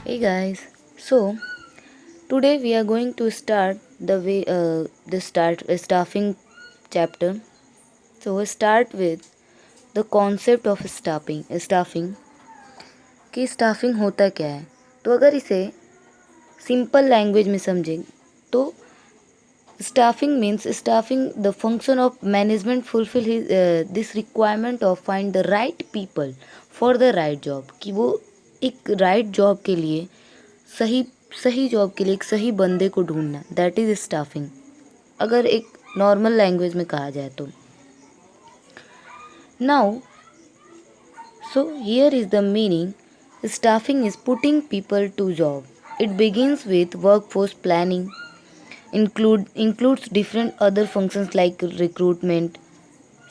Hey guys, so today we are going to start the start staffing chapter. So we start with the concept of staffing. Staffing कि staffing होता क्या है? तो अगर इसे simple language में समझें तो staffing means staffing the function of management fulfill this requirement of find the right people for the right job कि वो एक right job के लिए सही सही जॉब के लिए एक सही बंदे को ढूंढना, दैट इज स्टाफिंग अगर एक नॉर्मल लैंग्वेज में कहा जाए तो. Now so here is the meaning. Staffing is putting people to job. It begins with workforce planning, includes different other functions like recruitment,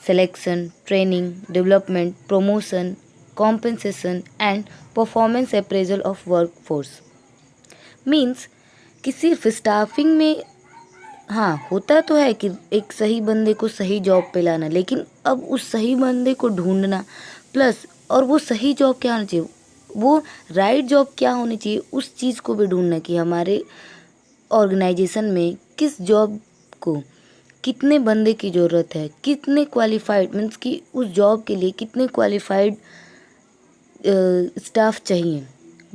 selection, training, development, promotion, compensation and performance appraisal of workforce. Means कि सिर्फ staffing में हाँ होता तो है कि एक सही बंदे को सही जॉब पे लाना, लेकिन अब उस सही बंदे को ढूंढना प्लस और वो सही जॉब क्या होना चाहिए, वो राइट जॉब क्या होनी चाहिए, उस चीज़ को भी ढूंढना कि हमारे ऑर्गेनाइजेशन में किस जॉब को कितने बंदे की ज़रूरत है, कितने क्वालिफाइड मीन्स कि उस जॉब के लिए कितने क्वालिफाइड स्टाफ चाहिए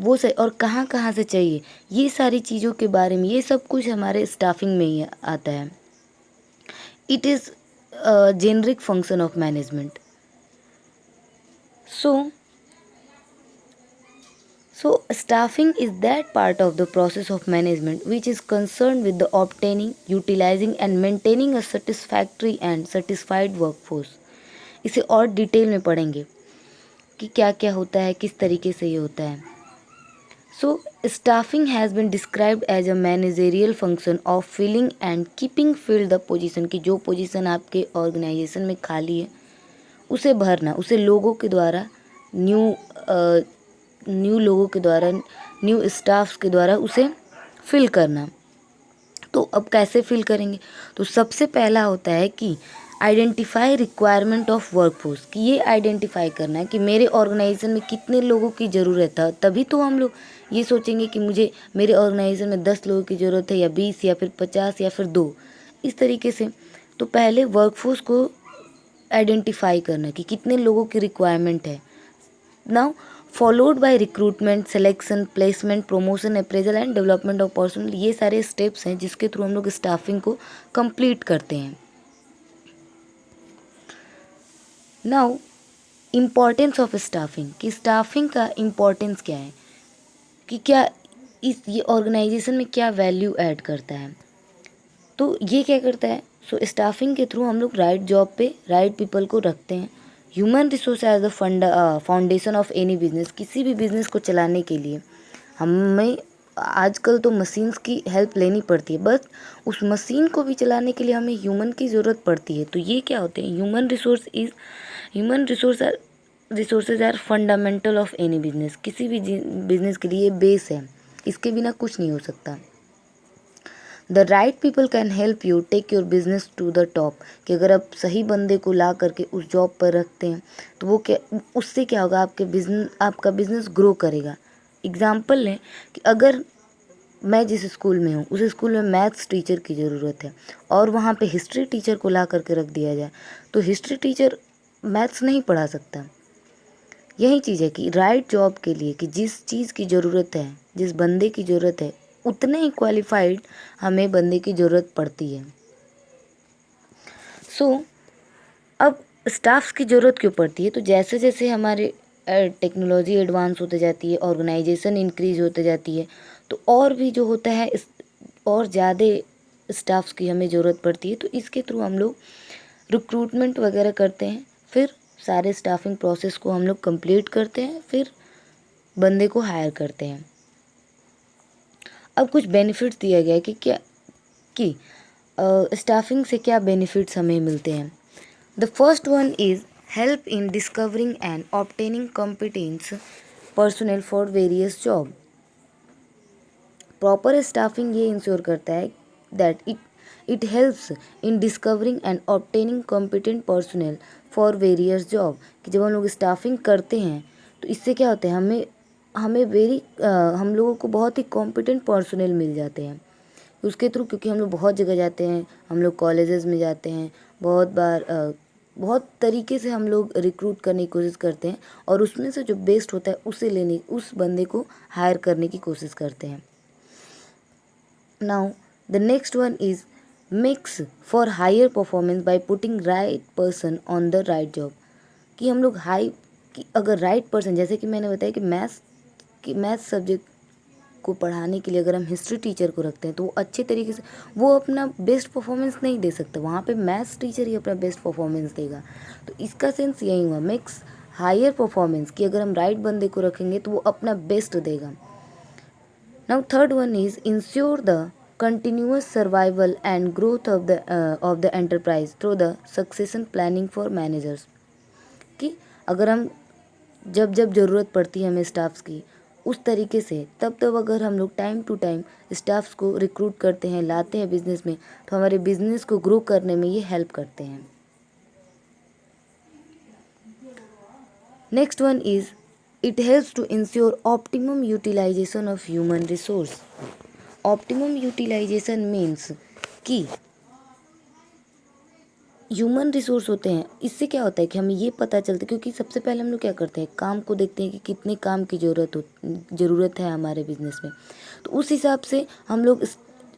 वो सही और कहाँ कहाँ से चाहिए, ये सारी चीज़ों के बारे में ये सब कुछ हमारे स्टाफिंग में ही आता है. It is generic function of management. So staffing is that part of the process of management which is concerned with the obtaining, utilizing and maintaining a satisfactory and satisfied workforce. इसे और detail में पढ़ेंगे कि क्या क्या होता है, किस तरीके से ये होता है. So staffing has been described as a managerial function of filling and keeping filled the position कि जो पोजीशन आपके ऑर्गेनाइजेशन में खाली है उसे भरना, उसे लोगों के द्वारा न्यू लोगों के द्वारा न्यू स्टाफ्स के द्वारा उसे फिल करना. तो अब कैसे फिल करेंगे, तो सबसे पहला होता है कि आइडेंटिफाई रिक्वायरमेंट ऑफ वर्कफोर्स कि ये आइडेंटिफाई करना है कि मेरे ऑर्गेनाइजेशन में कितने लोगों की ज़रूरत है. तभी तो हम लोग ये सोचेंगे कि मुझे मेरे ऑर्गेनाइजेशन में 10 लोगों की ज़रूरत है या 20 या फिर 50 या फिर 2, इस तरीके से. तो पहले वर्कफोर्स को आइडेंटिफाई करना कि कितने लोगों की रिक्वायरमेंट है. Now followed by recruitment, selection, placement, promotion, appraisal and development of personal. ये सारे स्टेप्स हैं जिसके थ्रू हम लोग स्टाफिंग को कंप्लीट करते हैं. नाउ इम्पॉर्टेंस ऑफ स्टाफिंग कि स्टाफिंग का इम्पॉर्टेंस क्या है, कि क्या ये ऑर्गेनाइजेशन में क्या वैल्यू ऐड करता है. तो ये क्या करता है, सो स्टाफिंग के थ्रू हम लोग राइट जॉब पे राइट पीपल को रखते हैं. Human resource as the foundation of any business. किसी भी बिजनेस को चलाने के लिए हमें आजकल तो मशीन्स की हेल्प लेनी पड़ती है, बस उस मशीन को भी चलाने के लिए हमें ह्यूमन की ज़रूरत पड़ती है. तो ये क्या होते हैं, human resources are fundamental of any business. किसी भी बिजनेस के लिए बेस है, इसके बिना कुछ नहीं हो सकता. The right people can help you take your business to the top. कि अगर आप सही बंदे को ला करके उस जॉब पर रखते हैं तो वो क्या, उससे क्या होगा, आपका बिजनेस ग्रो करेगा. एग्जाम्पल लें कि अगर मैं जिस स्कूल में हूँ उस स्कूल में मैथ्स टीचर की ज़रूरत है और वहाँ पे हिस्ट्री टीचर को ला करके रख दिया जाए तो हिस्ट्री टीचर मैथ्स नहीं पढ़ा सकता. यही चीज़ है कि राइट जॉब के लिए कि जिस चीज़ की ज़रूरत है, जिस बंदे की ज़रूरत है, उतने ही क्वालिफाइड हमें बंदे की ज़रूरत पड़ती है. सो अब स्टाफ्स की ज़रूरत क्यों पड़ती है, तो जैसे जैसे हमारे टेक्नोलॉजी एडवांस होते जाती है, ऑर्गेनाइजेशन इंक्रीज होते जाती है, तो और भी जो होता है और ज़्यादा स्टाफ्स की हमें ज़रूरत पड़ती है. तो इसके थ्रू हम लोग रिक्रूटमेंट वगैरह करते हैं, फिर सारे स्टाफिंग प्रोसेस को हम लोग कंप्लीट करते हैं, फिर बंदे को हायर करते हैं. अब कुछ बेनिफिट्स दिया गया है कि स्टाफिंग से क्या बेनिफिट्स हमें मिलते हैं. The first one is help in discovering and obtaining competence personal for various job. Proper staffing ये इंश्योर करता है that it helps in discovering and obtaining competent personal for various job. कि जब हम लोग स्टाफिंग करते हैं तो इससे क्या होता है, हमें हमें हम लोगों को बहुत ही कॉम्पिटेंट पर्सनल मिल जाते हैं उसके थ्रू, क्योंकि हम लोग बहुत जगह जाते हैं, हम लोग कॉलेजेस में जाते हैं, बहुत बार बहुत तरीके से हम लोग रिक्रूट करने की कोशिश करते हैं और उसमें से जो बेस्ट होता है उस बंदे को हायर करने की कोशिश करते हैं. Now, the next one is mix for higher performance by putting right person on the right job. कि हम लोग कि अगर राइट पर्सन, जैसे कि मैंने बताया कि मैथ्स सब्जेक्ट को पढ़ाने के लिए अगर हम हिस्ट्री टीचर को रखते हैं तो वो अच्छे तरीके से वो अपना बेस्ट परफॉर्मेंस नहीं दे सकता, वहाँ पे मैथ्स टीचर ही अपना बेस्ट परफॉर्मेंस देगा. तो इसका सेंस यही हुआ, मिक्स हायर परफॉर्मेंस, कि अगर हम राइट बंदे को रखेंगे तो वो अपना बेस्ट देगा. Now third one is ensure the continuous survival and growth of the enterprise through the succession planning for managers. कि अगर हम जब जब ज़रूरत पड़ती है हमें स्टाफ्स की, उस तरीके से तब अगर हम लोग टाइम टू टाइम स्टाफ्स को रिक्रूट करते हैं, लाते हैं बिजनेस में, तो हमारे बिजनेस को ग्रो करने में ये हेल्प करते हैं. Next one is it helps to ensure optimum utilization of human resource. Optimum utilization means कि ह्यूमन रिसोर्स होते हैं, इससे क्या होता है कि हमें ये पता चलता है, क्योंकि सबसे पहले हम लोग क्या करते हैं, काम को देखते हैं कि कितने काम की ज़रूरत है हमारे बिजनेस में, तो उस हिसाब से हम लोग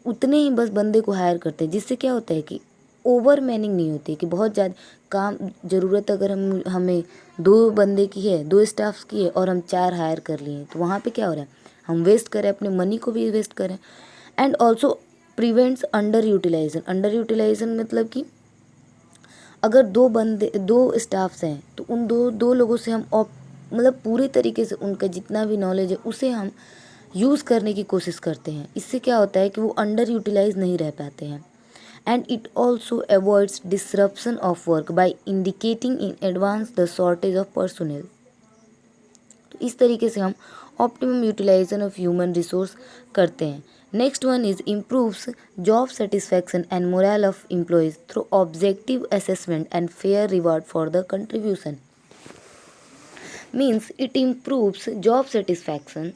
उतने ही बस बंदे को हायर करते हैं, जिससे क्या होता है कि ओवर मैनिंग नहीं होती, कि बहुत ज़्यादा काम ज़रूरत अगर हमें 2 बंदे की है, 2 स्टाफ्स की है और हम 4 हायर कर लिए, तो वहाँ पे क्या हो रहा है, हम वेस्ट करें, अपने मनी को भी वेस्ट करें. And also prevents under utilization मतलब कि अगर 2 स्टाफ्स हैं तो उन दो लोगों से हम मतलब पूरे तरीके से उनका जितना भी नॉलेज है उसे हम यूज़ करने की कोशिश करते हैं. इससे क्या होता है कि वो अंडर यूटिलाइज नहीं रह पाते हैं. And it also avoids disruption of work by indicating in advance the shortage of personnel. तो इस तरीके से हम optimum utilization of human resource करते हैं. Next one is improves job satisfaction and morale of employees through objective assessment and fair reward for the contribution. Means it improves job satisfaction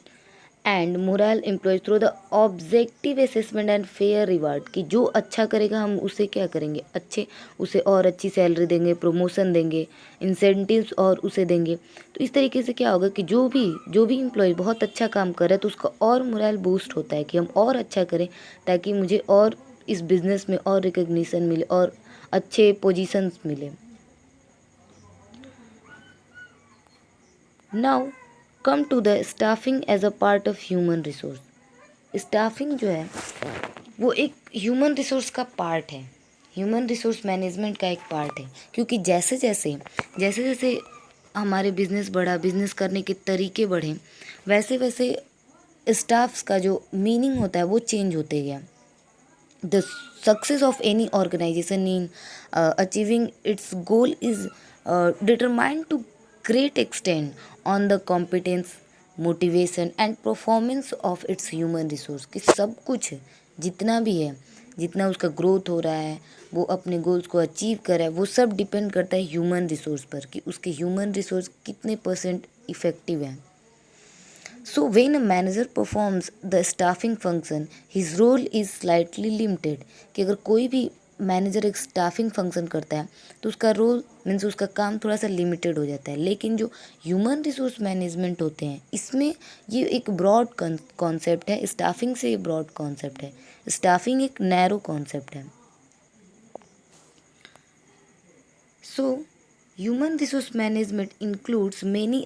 and morale employees through the objective assessment and fair reward, कि जो अच्छा करेगा हम उसे क्या करेंगे, उसे और अच्छी सैलरी देंगे, प्रमोशन देंगे, इंसेंटिव्स और उसे देंगे. तो इस तरीके से क्या होगा कि जो भी एम्प्लॉय बहुत अच्छा काम कर रहा है तो उसका और मोरल बूस्ट होता है कि हम और अच्छा करें, ताकि मुझे और इस बिज़नेस में और रिकग्निशन मिले और अच्छे पोजीशंस मिले. Now come to the staffing as a part of human resource. Staffing जो है वो एक ह्यूमन रिसोर्स का पार्ट है, ह्यूमन रिसोर्स मैनेजमेंट का एक पार्ट है. क्योंकि जैसे जैसे हमारे बिजनेस करने के तरीके बढ़े, वैसे वैसे स्टाफ्स का जो मीनिंग होता है वो चेंज होते गया. The success of any organization in achieving its goal is determined to great extent on the competence, motivation and performance of its human resource. कि सब कुछ जितना भी है, जितना उसका ग्रोथ हो रहा है, वो अपने गोल्स को अचीव कर रहा है, वो सब डिपेंड करता है ह्यूमन रिसोर्स पर, कि उसके ह्यूमन रिसोर्स कितने % इफेक्टिव हैं. So when a manager performs the staffing function, his role is slightly limited. कि अगर कोई भी मैनेजर एक स्टाफिंग फंक्शन करता है तो उसका रोल मीन्स उसका काम थोड़ा सा लिमिटेड हो जाता है. लेकिन जो ह्यूमन रिसोर्स मैनेजमेंट होते हैं इसमें ये एक ब्रॉड कॉन्सेप्ट है, स्टाफिंग से ये ब्रॉड कॉन्सेप्ट है, स्टाफिंग एक नैरो कॉन्सेप्ट है. So human resource management includes many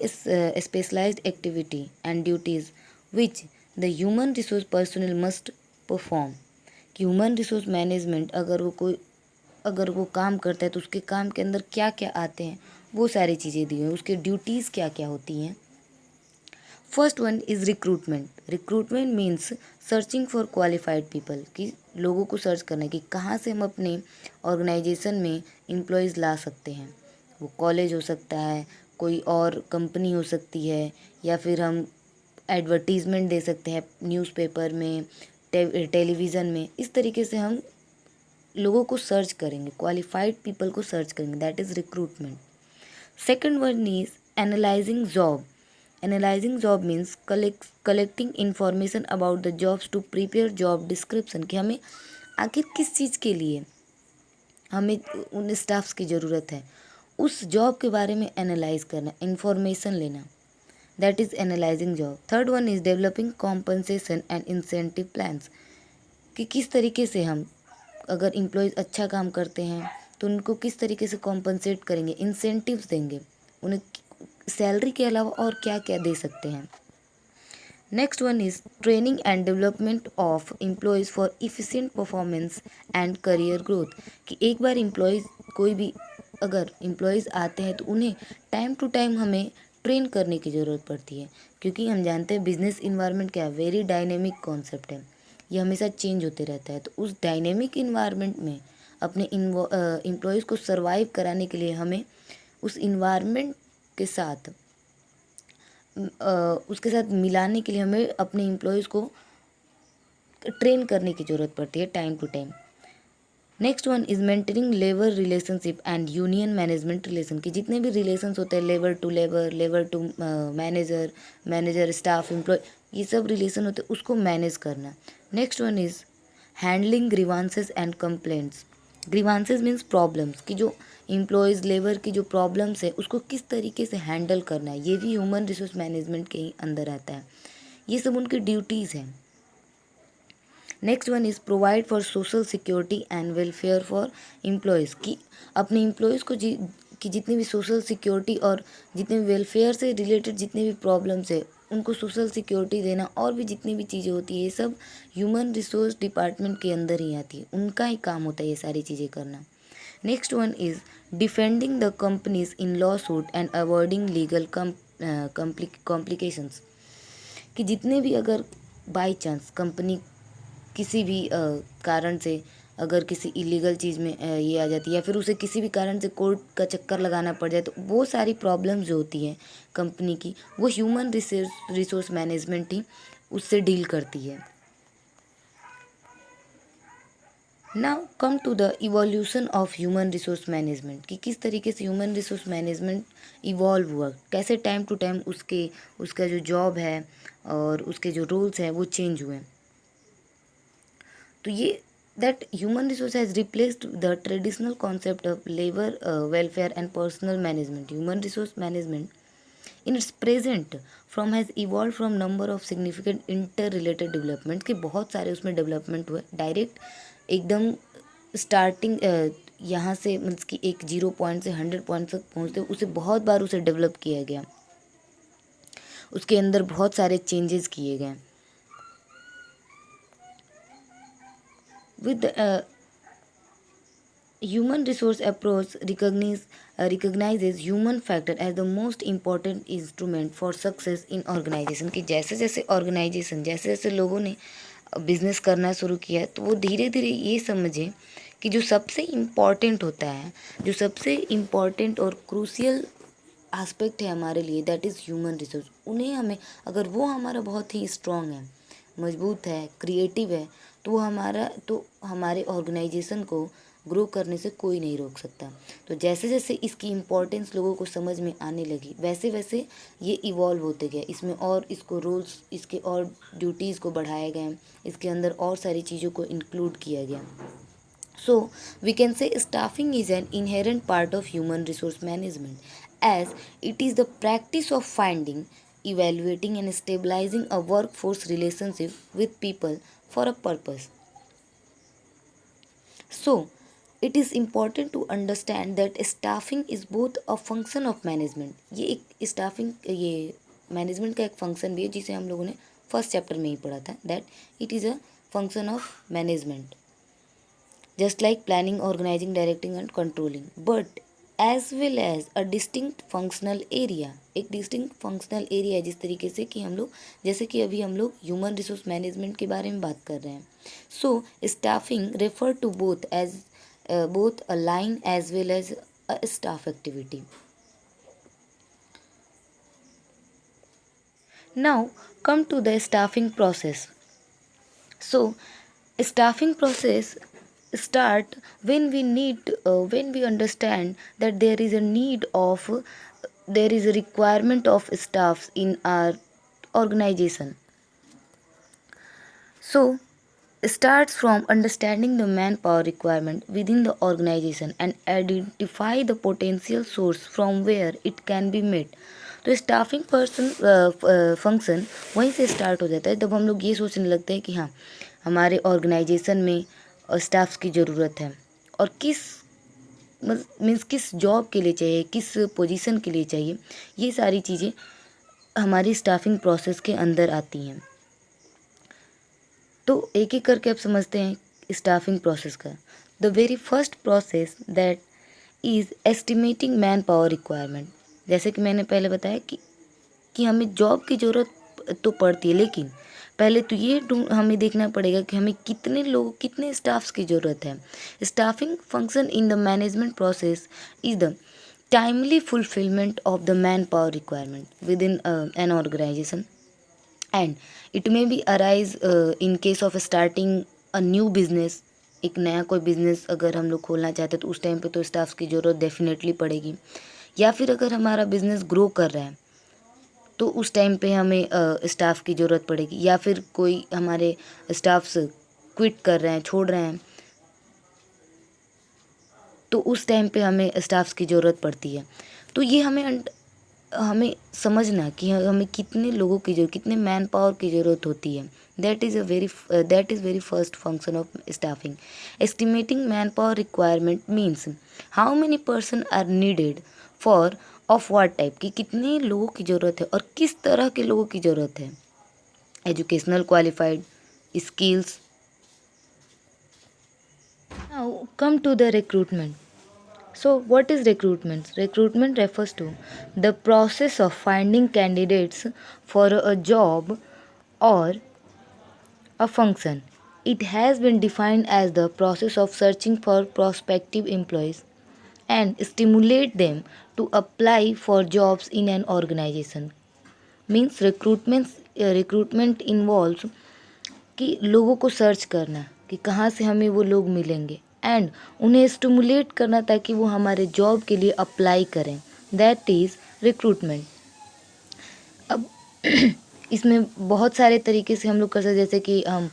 specialized activity and duties which the human resource personnel must perform. कि ह्यूमन रिसोर्स मैनेजमेंट अगर वो काम करता है तो उसके काम के अंदर क्या क्या आते हैं वो सारी चीज़ें दी हैं, उसके ड्यूटीज़ क्या क्या होती हैं. First one is recruitment means searching for qualified people, कि लोगों को सर्च करना है कि कहाँ से हम अपने ऑर्गेनाइजेशन में एम्प्लॉयज़ ला सकते हैं. वो कॉलेज हो सकता है, कोई और कंपनी हो सकती है, या फिर हम एडवर्टीज़मेंट दे सकते हैं न्यूज़पेपर में, टेलीविज़न में. इस तरीके से हम लोगों को सर्च करेंगे, क्वालिफाइड पीपल को सर्च करेंगे, that is recruitment. Second one is analysing job analysing job means collecting information about the jobs to prepare job description, कि हमें आखिर किस चीज़ के लिए हमें उन स्टाफ्स की ज़रूरत है, उस जॉब के बारे में एनालाइज करना, इंफॉर्मेशन लेना, that is analysing job. Third one is developing compensation and incentive plans, कि किस तरीके से हम, अगर एम्प्लॉयज़ अच्छा काम करते हैं तो उनको किस तरीके से कॉम्पनसेट करेंगे, इंसेंटिव्स देंगे, उन्हें सैलरी के अलावा और क्या क्या दे सकते हैं। Next one is training and development of employees for efficient performance and career growth, कि एक बार एम्प्लॉयज़, कोई भी अगर एम्प्लॉयज़ आते हैं तो उन्हें टाइम टू टाइम हमें ट्रेन करने की ज़रूरत पड़ती है, क्योंकि हम जानते हैं बिजनेस इन्वायरमेंट क्या है, वेरी डायनेमिक कॉन्सेप्ट है, ये हमेशा चेंज होते रहता है। तो उस डायनेमिक इन्वायरमेंट में अपने एम्प्लॉयज़ को सर्वाइव कराने के लिए हमें उस इन्वायरमेंट के साथ उसके साथ मिलाने के लिए हमें अपने एम्प्लॉयज़ को ट्रेन करने की ज़रूरत पड़ती है time to time. Next one is maintaining labour relationship and union management relation, कि जितने भी रिलेशंस होते हैं, labour to labour, labour to manager, manager staff employ, ये सब रिलेशन होते हैं, उसको मैनेज करना। Next one is handling grievances and complaints. Grievances means problems, कि जो एम्प्लॉयज़ लेबर की जो प्रॉब्लम्स है उसको किस तरीके से हैंडल करना है, ये भी ह्यूमन रिसोर्स मैनेजमेंट के ही अंदर आता है, ये सब उनकी ड्यूटीज़ हैं। Next one is provide for social security and welfare for employees, की अपने एम्प्लॉयज़ को कि जितनी भी सोशल सिक्योरिटी और जितने भी वेलफेयर से रिलेटेड जितने भी प्रॉब्लम्स है उनको सोशल सिक्योरिटी देना, और भी जितनी भी चीज़ें होती है ये सब ह्यूमन रिसोर्स डिपार्टमेंट के अंदर ही आती है, उनका ही काम होता है ये सारी चीज़ें करना। Next one is defending the companies in law suit and avoiding legal complications, कि जितने भी, अगर बाई चांस कंपनी किसी भी कारण से अगर किसी इलीगल चीज़ में ये आ जाती है, या फिर उसे किसी भी कारण से कोर्ट का चक्कर लगाना पड़ जाए, तो वो सारी प्रॉब्लम्स जो होती हैं कंपनी की, वो ह्यूमन रिसोर्स मैनेजमेंट ही उससे डील करती है। Now come to the evolution of human resource management, कि किस तरीके से ह्यूमन रिसोर्स मैनेजमेंट इवॉल्व हुआ, कैसे टाइम टू टाइम उसका जो जॉब है और उसके जो रूल्स हैं वो चेंज हुए। तो ये that human resource has replaced the traditional concept of labor welfare and personal management. Human resource management in its present form has evolved from number of significant interrelated development, कि बहुत सारे उसमें development हुए, direct एकदम starting यहाँ से means कि एक 0 पॉइंट से 100 पॉइंट तक पहुँचते उसे बहुत बार उसे डेवलप किया गया, उसके अंदर बहुत सारे चेंजेस किए गए। With the human resource approach recognizes human factor as the most important instrument for success in organization, कि जैसे जैसे ऑर्गेनाइजेशन, जैसे जैसे लोगों ने बिजनेस करना शुरू किया तो वो धीरे धीरे ये समझे कि जो सबसे इम्पॉर्टेंट होता है, जो सबसे इम्पॉर्टेंट और क्रूशियल एस्पेक्ट है हमारे लिए, दैट इज़ ह्यूमन रिसोर्स। उन्हें हमें, अगर वो हमारा बहुत ही स्ट्रॉन्ग है, मजबूत है, क्रिएटिव है, तो हमारे ऑर्गेनाइजेशन को ग्रो करने से कोई नहीं रोक सकता। तो जैसे जैसे इसकी इम्पोर्टेंस लोगों को समझ में आने लगी, वैसे वैसे ये इवॉल्व होते गए, इसमें और इसको रोल्स, इसके और ड्यूटीज़ को बढ़ाया गया, इसके अंदर और सारी चीज़ों को इंक्लूड किया गया। So, we can say staffing is an inherent part of human resource management, as it is the practice of finding, evaluating, and stabilizing a workforce relationship with people for a purpose. So, it is important to understand that staffing is both a function of management. ये एक staffing, ये management का एक function भी है जिसे हम लोगों ने फर्स्ट चैप्टर में ही पढ़ा था, that it is a function of management, just like planning, organizing, directing and controlling, but as well as a distinct functional area, एक distinct functional area है, जिस तरीके से कि हम लोग, जैसे कि अभी हम लोग ह्यूमन रिसोर्स मैनेजमेंट के बारे में बात कर रहे हैं। So staffing refer to both a line as well as a staff activity. Now come to the staffing process. So staffing process start when we understand that there is a need of there is a requirement of staffs in our organization. So, starts from understanding the manpower requirement within the organization and identify the potential source from where it can be met. तो staffing person function वहीं से start हो जाता है जब हम लोग ये सोचने लगते हैं कि हाँ हमारे ऑर्गेनाइजेशन में स्टाफ्स की ज़रूरत है और किस मीन्स किस जॉब के लिए चाहिए, किस पोजीशन के लिए चाहिए, ये सारी चीज़ें हमारी स्टाफिंग प्रोसेस के अंदर आती हैं। तो एक एक करके आप समझते हैं स्टाफिंग प्रोसेस का। The very first process that is estimating man power requirement. जैसे कि मैंने पहले बताया कि हमें जॉब की ज़रूरत तो पड़ती है, लेकिन पहले तो ये हमें देखना पड़ेगा कि हमें कितने लोग, कितने स्टाफ्स की ज़रूरत है। Staffing function in the management process is the timely fulfillment of the manpower requirement within an organization, and it may be arise in case of starting a new business। एक नया कोई बिजनेस अगर हम लोग खोलना चाहते हैं तो उस टाइम पे तो स्टाफ की ज़रूरत डेफिनेटली पड़ेगी, या फिर अगर हमारा बिजनेस ग्रो कर रहा है तो उस टाइम पे हमें स्टाफ की ज़रूरत पड़ेगी, या फिर कोई हमारे स्टाफ्स क्विट कर रहे हैं, छोड़ रहे हैं, तो उस टाइम पे हमें स्टाफ्स की ज़रूरत पड़ती है। तो ये हमें समझना कि हमें कितने लोगों की ज़रूरत, कितने मैन पावर की ज़रूरत होती है। That is very first function of staffing. Estimating man power requirement means how many person are needed for of what type, कि कितने लोगों की ज़रूरत है और किस तरह के लोगों की ज़रूरत है। Educational qualified, skills. Now come to the recruitment. So, what is recruitment? Recruitment refers to the process of finding candidates for a job or a function. It has been defined as the process of searching for prospective employees and stimulate them to apply for jobs in an organization. Means recruitment involves कि लोगों को search करना कि कहाँ से हमें वो लोग मिलेंगे, एंड उन्हें स्टिमुलेट करना ताकि वो हमारे जॉब के लिए अप्लाई करें। That is recruitment. अब इसमें बहुत सारे तरीके से हम लोग कर सकते हैं, जैसे कि हम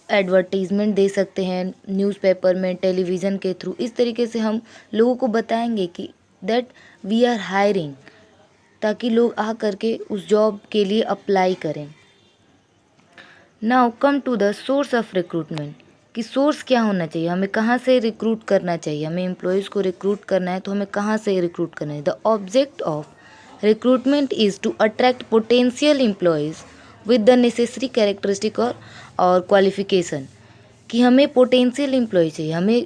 एडवर्टीज़मेंट दे सकते हैं न्यूज़पेपर में, टेलीविज़न के थ्रू। इस तरीके से हम लोगों को बताएंगे कि दैट वी आर हायरिंग, ताकि लोग आ करके उस जॉब के लिए अप्लाई करें। Now come to the source of recruitment, कि सोर्स क्या होना चाहिए, हमें कहाँ से रिक्रूट करना चाहिए। हमें एम्प्लॉयज़ को रिक्रूट करना है तो हमें कहाँ से रिक्रूट करना है। The object of recruitment is to attract potential employees with the necessary characteristic और क्वालिफिकेशन, कि हमें पोटेंशियल एम्प्लॉय चाहिए। हमें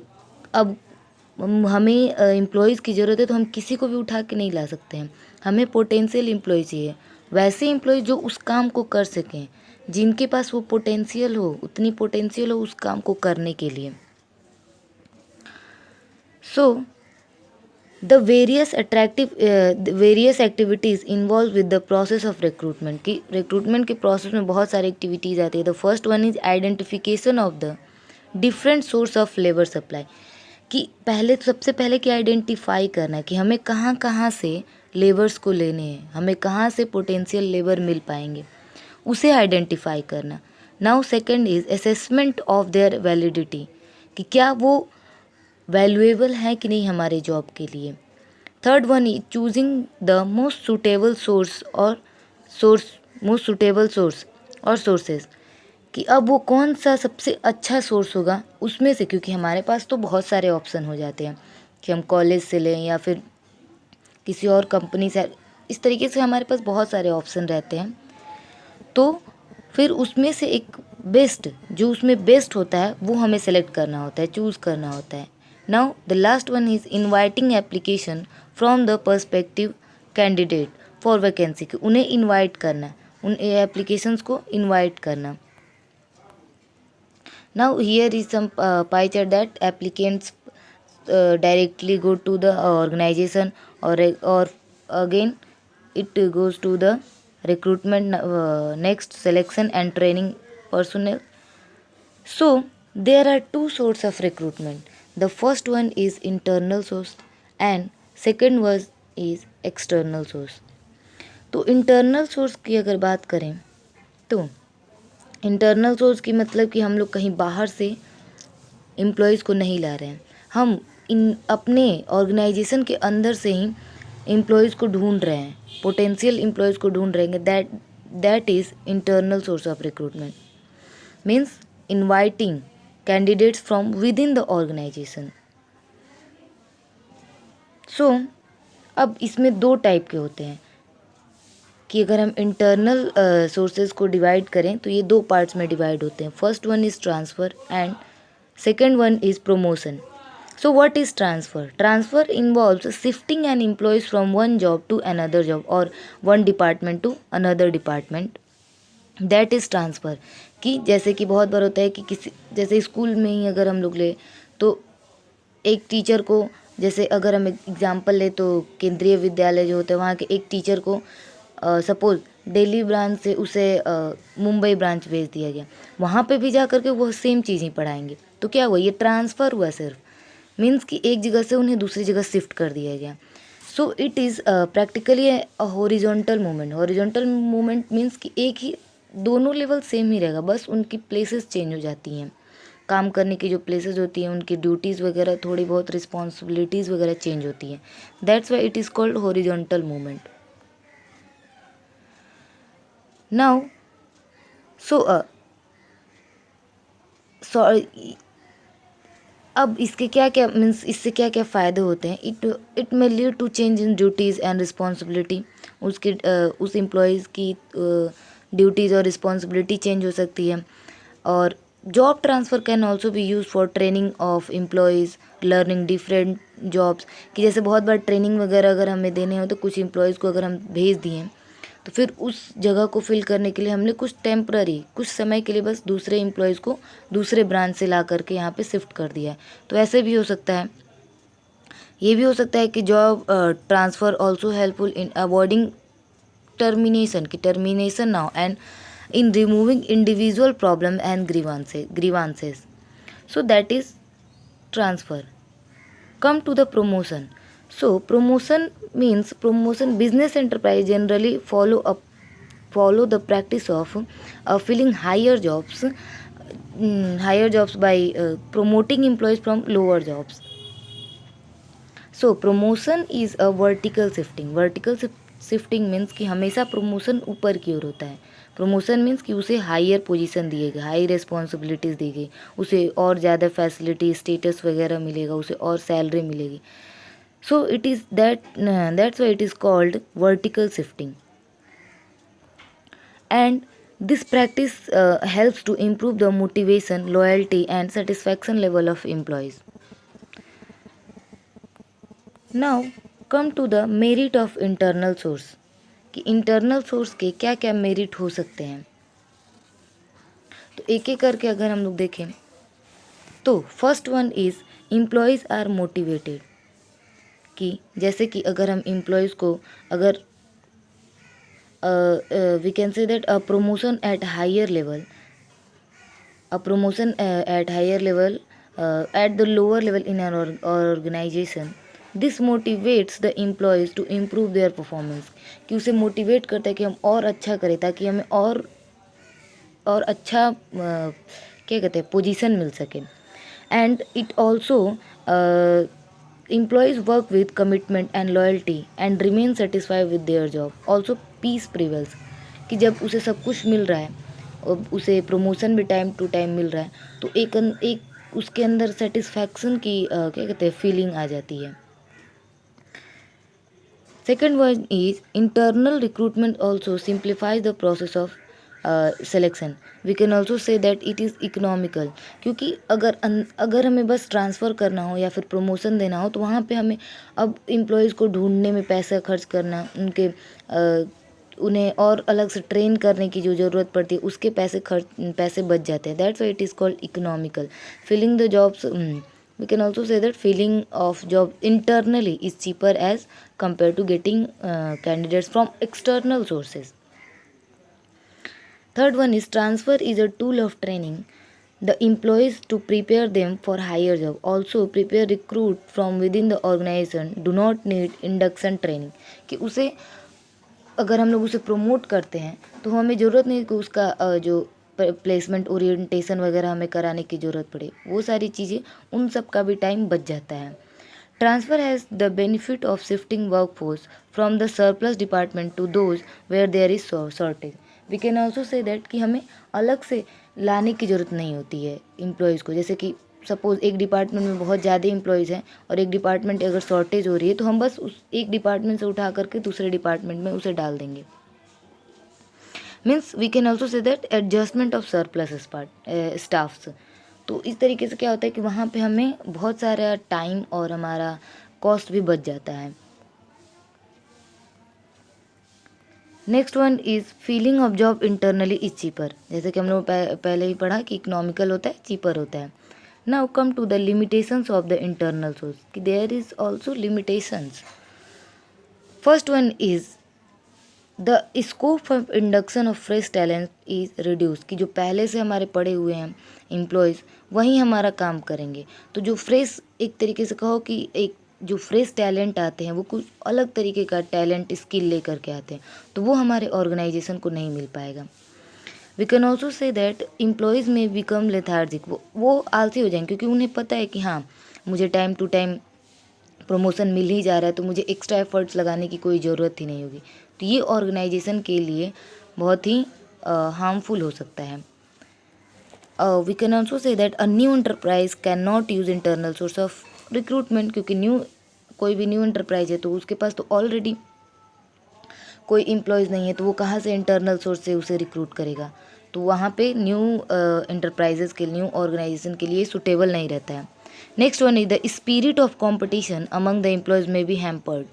एम्प्लॉयज़ की ज़रूरत है तो हम किसी को भी उठा के नहीं ला सकते हैं। हमें पोटेंशियल एम्प्लॉय चाहिए, वैसे एम्प्लॉय जो उस काम को कर सकें, जिनके पास वो पोटेंशियल हो, उतनी पोटेंशियल हो उस काम को करने के लिए। So the various activities involve with the process of recruitment, की रिक्रूटमेंट के प्रोसेस में बहुत सारी एक्टिविटीज़ आती है। The first one is identification of the different source of labour supply, कि सबसे पहले क्या आइडेंटिफाई करना है कि हमें कहाँ कहाँ से लेबर्स को लेने हैं, हमें कहाँ से पोटेंशियल लेबर मिल पाएंगे, उसे आइडेंटिफाई करना। Now second is assessment of their validity, कि क्या वो वैल्यूएबल है कि नहीं हमारे जॉब के लिए। Third one is choosing the most suitable source और सोर्सेज, कि अब वो कौन सा सबसे अच्छा सोर्स होगा उसमें से, क्योंकि हमारे पास तो बहुत सारे ऑप्शन हो जाते हैं कि हम कॉलेज से लें या फिर किसी और कंपनी से। इस तरीके से हमारे पास बहुत सारे ऑप्शन रहते हैं, तो फिर उसमें से एक बेस्ट, जो उसमें बेस्ट होता है वो हमें सेलेक्ट करना होता है, चूज़ करना होता है। Now the last one is inviting application from the perspective candidate for vacancy, कि उन्हें इनवाइट करना, उन एप्लीकेशंस को इनवाइट करना। Now here is some pie chart that applicants directly go to the organization, or again it goes to the recruitment, next selection and training personnel. So there are two sorts of recruitment. The first one is internal source and second was is external source. तो internal source की अगर बात करें तो internal source की मतलब कि हम लोग कहीं बाहर से एम्प्लॉयज़ को नहीं ला रहे हैं, हम इन अपने ऑर्गेनाइजेशन के अंदर से ही एम्प्लॉयज़ को ढूंढ रहे हैं, पोटेंशियल एम्प्लॉयज़ को ढूंढ रहे हैं। That is internal source of recruitment, means inviting candidates from within the organisation. So अब इसमें दो टाइप के होते हैं कि अगर हम इंटरनल सोर्सेज को डिवाइड करें तो ये दो पार्ट्स में डिवाइड होते हैं। First one is transfer and second one is promotion. So what is transfer? Transfer involves shifting an employees from one job to another job or one department to another department. That is transfer. कि जैसे कि बहुत बार होता है कि किसी जैसे school में ही अगर हम लोग ले तो एक टीचर को, जैसे अगर हम एग्जांपल ले तो केंद्रीय विद्यालय जो होते हैं वहाँ के एक टीचर को सपोज दिल्ली ब्रांच से उसे मुंबई ब्रांच भेज दिया गया, वहाँ पे भी जा करके वो सेम चीज़ ही पढ़ाएंगे। तो क्या हुआ, ये ट्रांसफ़र हुआ सिर्फ, मीन्स कि एक जगह से उन्हें दूसरी जगह शिफ्ट कर दिया गया। सो it is practically a horizontal movement. Horizontal movement means कि एक ही दोनों लेवल सेम ही रहेगा, बस उनकी प्लेसेस चेंज हो जाती हैं, काम करने की जो प्लेसेस होती हैं उनकी ड्यूटीज़ वगैरह थोड़ी बहुत रिस्पॉन्सिबिलिटीज़ वगैरह चेंज होती हैं। That's why it is called horizontal movement. Now so अब इसके क्या क्या मीन्स इससे क्या क्या फ़ायदे होते हैं। It may lead to change in duties and responsibility. उसकी उस एम्प्लॉयज़ की ड्यूटीज़ और रिस्पॉन्सिबिलिटी चेंज हो सकती है। और job transfer can also be use for training of employees, learning different jobs. कि जैसे बहुत बार ट्रेनिंग वगैरह अगर हमें देने हो तो कुछ एम्प्लॉयज़ को अगर हम भेज दिए तो फिर उस जगह को फिल करने के लिए हमने कुछ टेम्पररी कुछ समय के लिए बस दूसरे एम्प्लॉयज़ को दूसरे ब्रांच से ला करके यहाँ पे शिफ्ट कर दिया है। तो ऐसे भी हो सकता है। ये भी हो सकता है कि job transfer also helpful in avoiding termination now and in removing individual problem and grievances. So that is transfer. Come to the promotion. So promotion means business enterprise generally follow the practice of filling higher jobs by promoting employees from lower jobs. So promotion is a vertical shifting. Shifting means कि हमेशा promotion ऊपर की ओर होता है। Promotion means कि उसे higher position दिए गए, हाई रिस्पॉन्सिबिलिटीज़ दी गई, उसे और ज़्यादा फैसिलिटी स्टेटस वगैरह मिलेगा, उसे और सैलरी मिलेगी। So it is that's why it is called vertical shifting and this practice helps to improve the motivation, loyalty and satisfaction level of employees. Now come to the merit of internal source कि internal source के क्या क्या merit हो सकते हैं। तो एक एक करके अगर हम लोग देखें तो first one is employees are motivated. कि जैसे कि अगर हम एम्प्लॉयज़ को अगर we can say that a promotion at higher level at the lower level in our organization, this motivates the employees to improve their performance. कि उसे motivate करता है कि हम और अच्छा करें ताकि हमें और अच्छा क्या कहते हैं पोजीशन मिल सके। And it also employees work with commitment and loyalty and remain satisfied with their job. Also peace prevails कि जब उसे सब कुछ मिल रहा है और उसे प्रमोशन भी टाइम टू टाइम मिल रहा है तो एक उसके अंदर सेटिस्फैक्शन की क्या कहते हैं फीलिंग आ जाती है। Second one is internal recruitment also simplifies the process of selection. We can also say that it is economical क्योंकि अगर हमें बस ट्रांसफ़र करना हो या फिर प्रमोशन देना हो तो वहाँ पे हमें अब एम्प्लॉयज़ को ढूंढने में पैसा खर्च करना, उन्हें और अलग से ट्रेन करने की जो ज़रूरत पड़ती है उसके पैसे बच जाते हैं। That's why it is called economical. Filling the jobs, we can also say that filling of job internally is cheaper as compared to getting candidates from external sources. Third one is transfer is a tool of training the employees to prepare them for higher job. Also prepare recruit from within the organization do not need induction training, कि उसे अगर हम लोग उसे promote करते हैं तो हमें ज़रूरत नहीं कि उसका जो प्लेसमेंट ओरिएंटेशन वगैरह हमें कराने की ज़रूरत पड़े, वो सारी चीज़ें उन सब का भी टाइम बच जाता है. Transfer has the benefit of shifting workforce from the surplus department to those where there is shortage. We can also say that कि हमें अलग से लाने की ज़रूरत नहीं होती है एम्प्लॉयज़ को. जैसे कि सपोज़ एक डिपार्टमेंट में बहुत ज़्यादा एम्प्लॉयज़ हैं और एक डिपार्टमेंट अगर शॉर्टेज हो रही है तो हम बस उस एक डिपार्टमेंट से उठा करके दूसरे डिपार्टमेंट में उसे डाल देंगे. Means we can also say that adjustment of surplus staffs. तो इस तरीके से क्या होता है कि वहाँ पे हमें बहुत सारा टाइम और हमारा कॉस्ट भी बच जाता है. Next one is feeling of job internally is cheaper. जैसे कि हम लोग पहले ही पढ़ा कि इकोनॉमिकल होता है, चीपर होता है. Now come to the limitations of the internal source, कि there is also limitations. First one is the scope of induction of fresh talent is reduce, कि जो पहले से हमारे पढ़े हुए हैं एम्प्लॉयज़ वहीं हमारा काम करेंगे. तो जो फ्रेश, एक तरीके से कहो कि एक जो फ्रेश टैलेंट आते हैं वो कुछ अलग तरीके का टैलेंट स्किल लेकर के आते हैं, तो वो हमारे ऑर्गेनाइजेशन को नहीं मिल पाएगा. We can also say that employees में बिकम लेथार्जिक, वो आलसी हो जाएंगे क्योंकि उन्हें पता है कि हाँ मुझे टाइम टू टाइम प्रमोशन मिल ही जा रहा है तो मुझे एक्स्ट्रा एफर्ट्स लगाने की कोई ज़रूरत ही नहीं होगी. तो ये ऑर्गेनाइजेशन के लिए बहुत ही हार्मफुल हो सकता है. We can also say that a new enterprise can not use internal source of recruitment, क्योंकि कोई भी न्यू एंटरप्राइज है तो उसके पास तो ऑलरेडी कोई एम्प्लॉयज़ नहीं है, तो वो कहाँ से इंटरनल सोर्स से उसे रिक्रूट करेगा. तो वहाँ पे न्यू एंटरप्राइजेज़ के न्यू ऑर्गेनाइजेशन के लिए सुटेबल नहीं रहता है. Next one is the spirit of competition among the employees में बी हैम्पर्ड,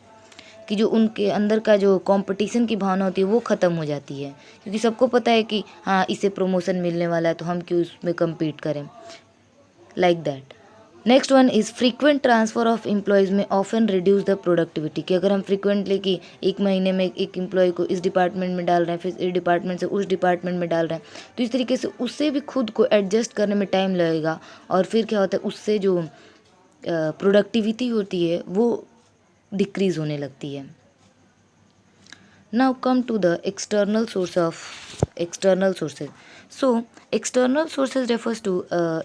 कि जो उनके अंदर का जो कंपटीशन की भावना होती है वो ख़त्म हो जाती है, क्योंकि सबको पता है कि हाँ इसे प्रमोशन मिलने वाला है तो हम क्यों इसमें कम्पीट करें, like that. Next one is frequent transfer of employees में ऑफन रिड्यूस द प्रोडक्टिविटी, कि अगर हम फ्रीक्वेंटली कि एक महीने में एक एम्प्लॉय को इस डिपार्टमेंट में डाल रहे हैं, फिर इस डिपार्टमेंट से उस डिपार्टमेंट में डाल रहे हैं, तो इस तरीके से उससे भी खुद को एडजस्ट करने में टाइम लगेगा और फिर क्या होता है उससे जो प्रोडक्टिविटी होती है वो डिक्रीज़ होने लगती है. Now come to the external sources. So external sources refers to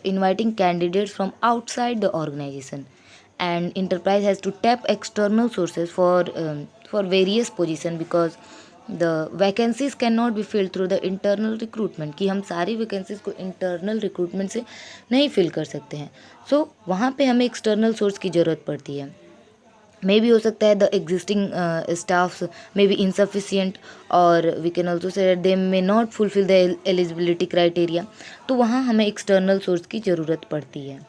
inviting candidates from outside the organization, and enterprise has to tap external sources for various position because the vacancies cannot be filled through the internal recruitment, कि हम सारी vacancies को internal recruitment से नहीं fill कर सकते हैं. So वहाँ पे हमें external source की ज़रूरत पड़ती है. मे भी हो सकता है the existing staffs may be insufficient और we can also say they may not fulfil the eligibility criteria, तो वहाँ हमें एक्सटर्नल सोर्स की ज़रूरत पड़ती है.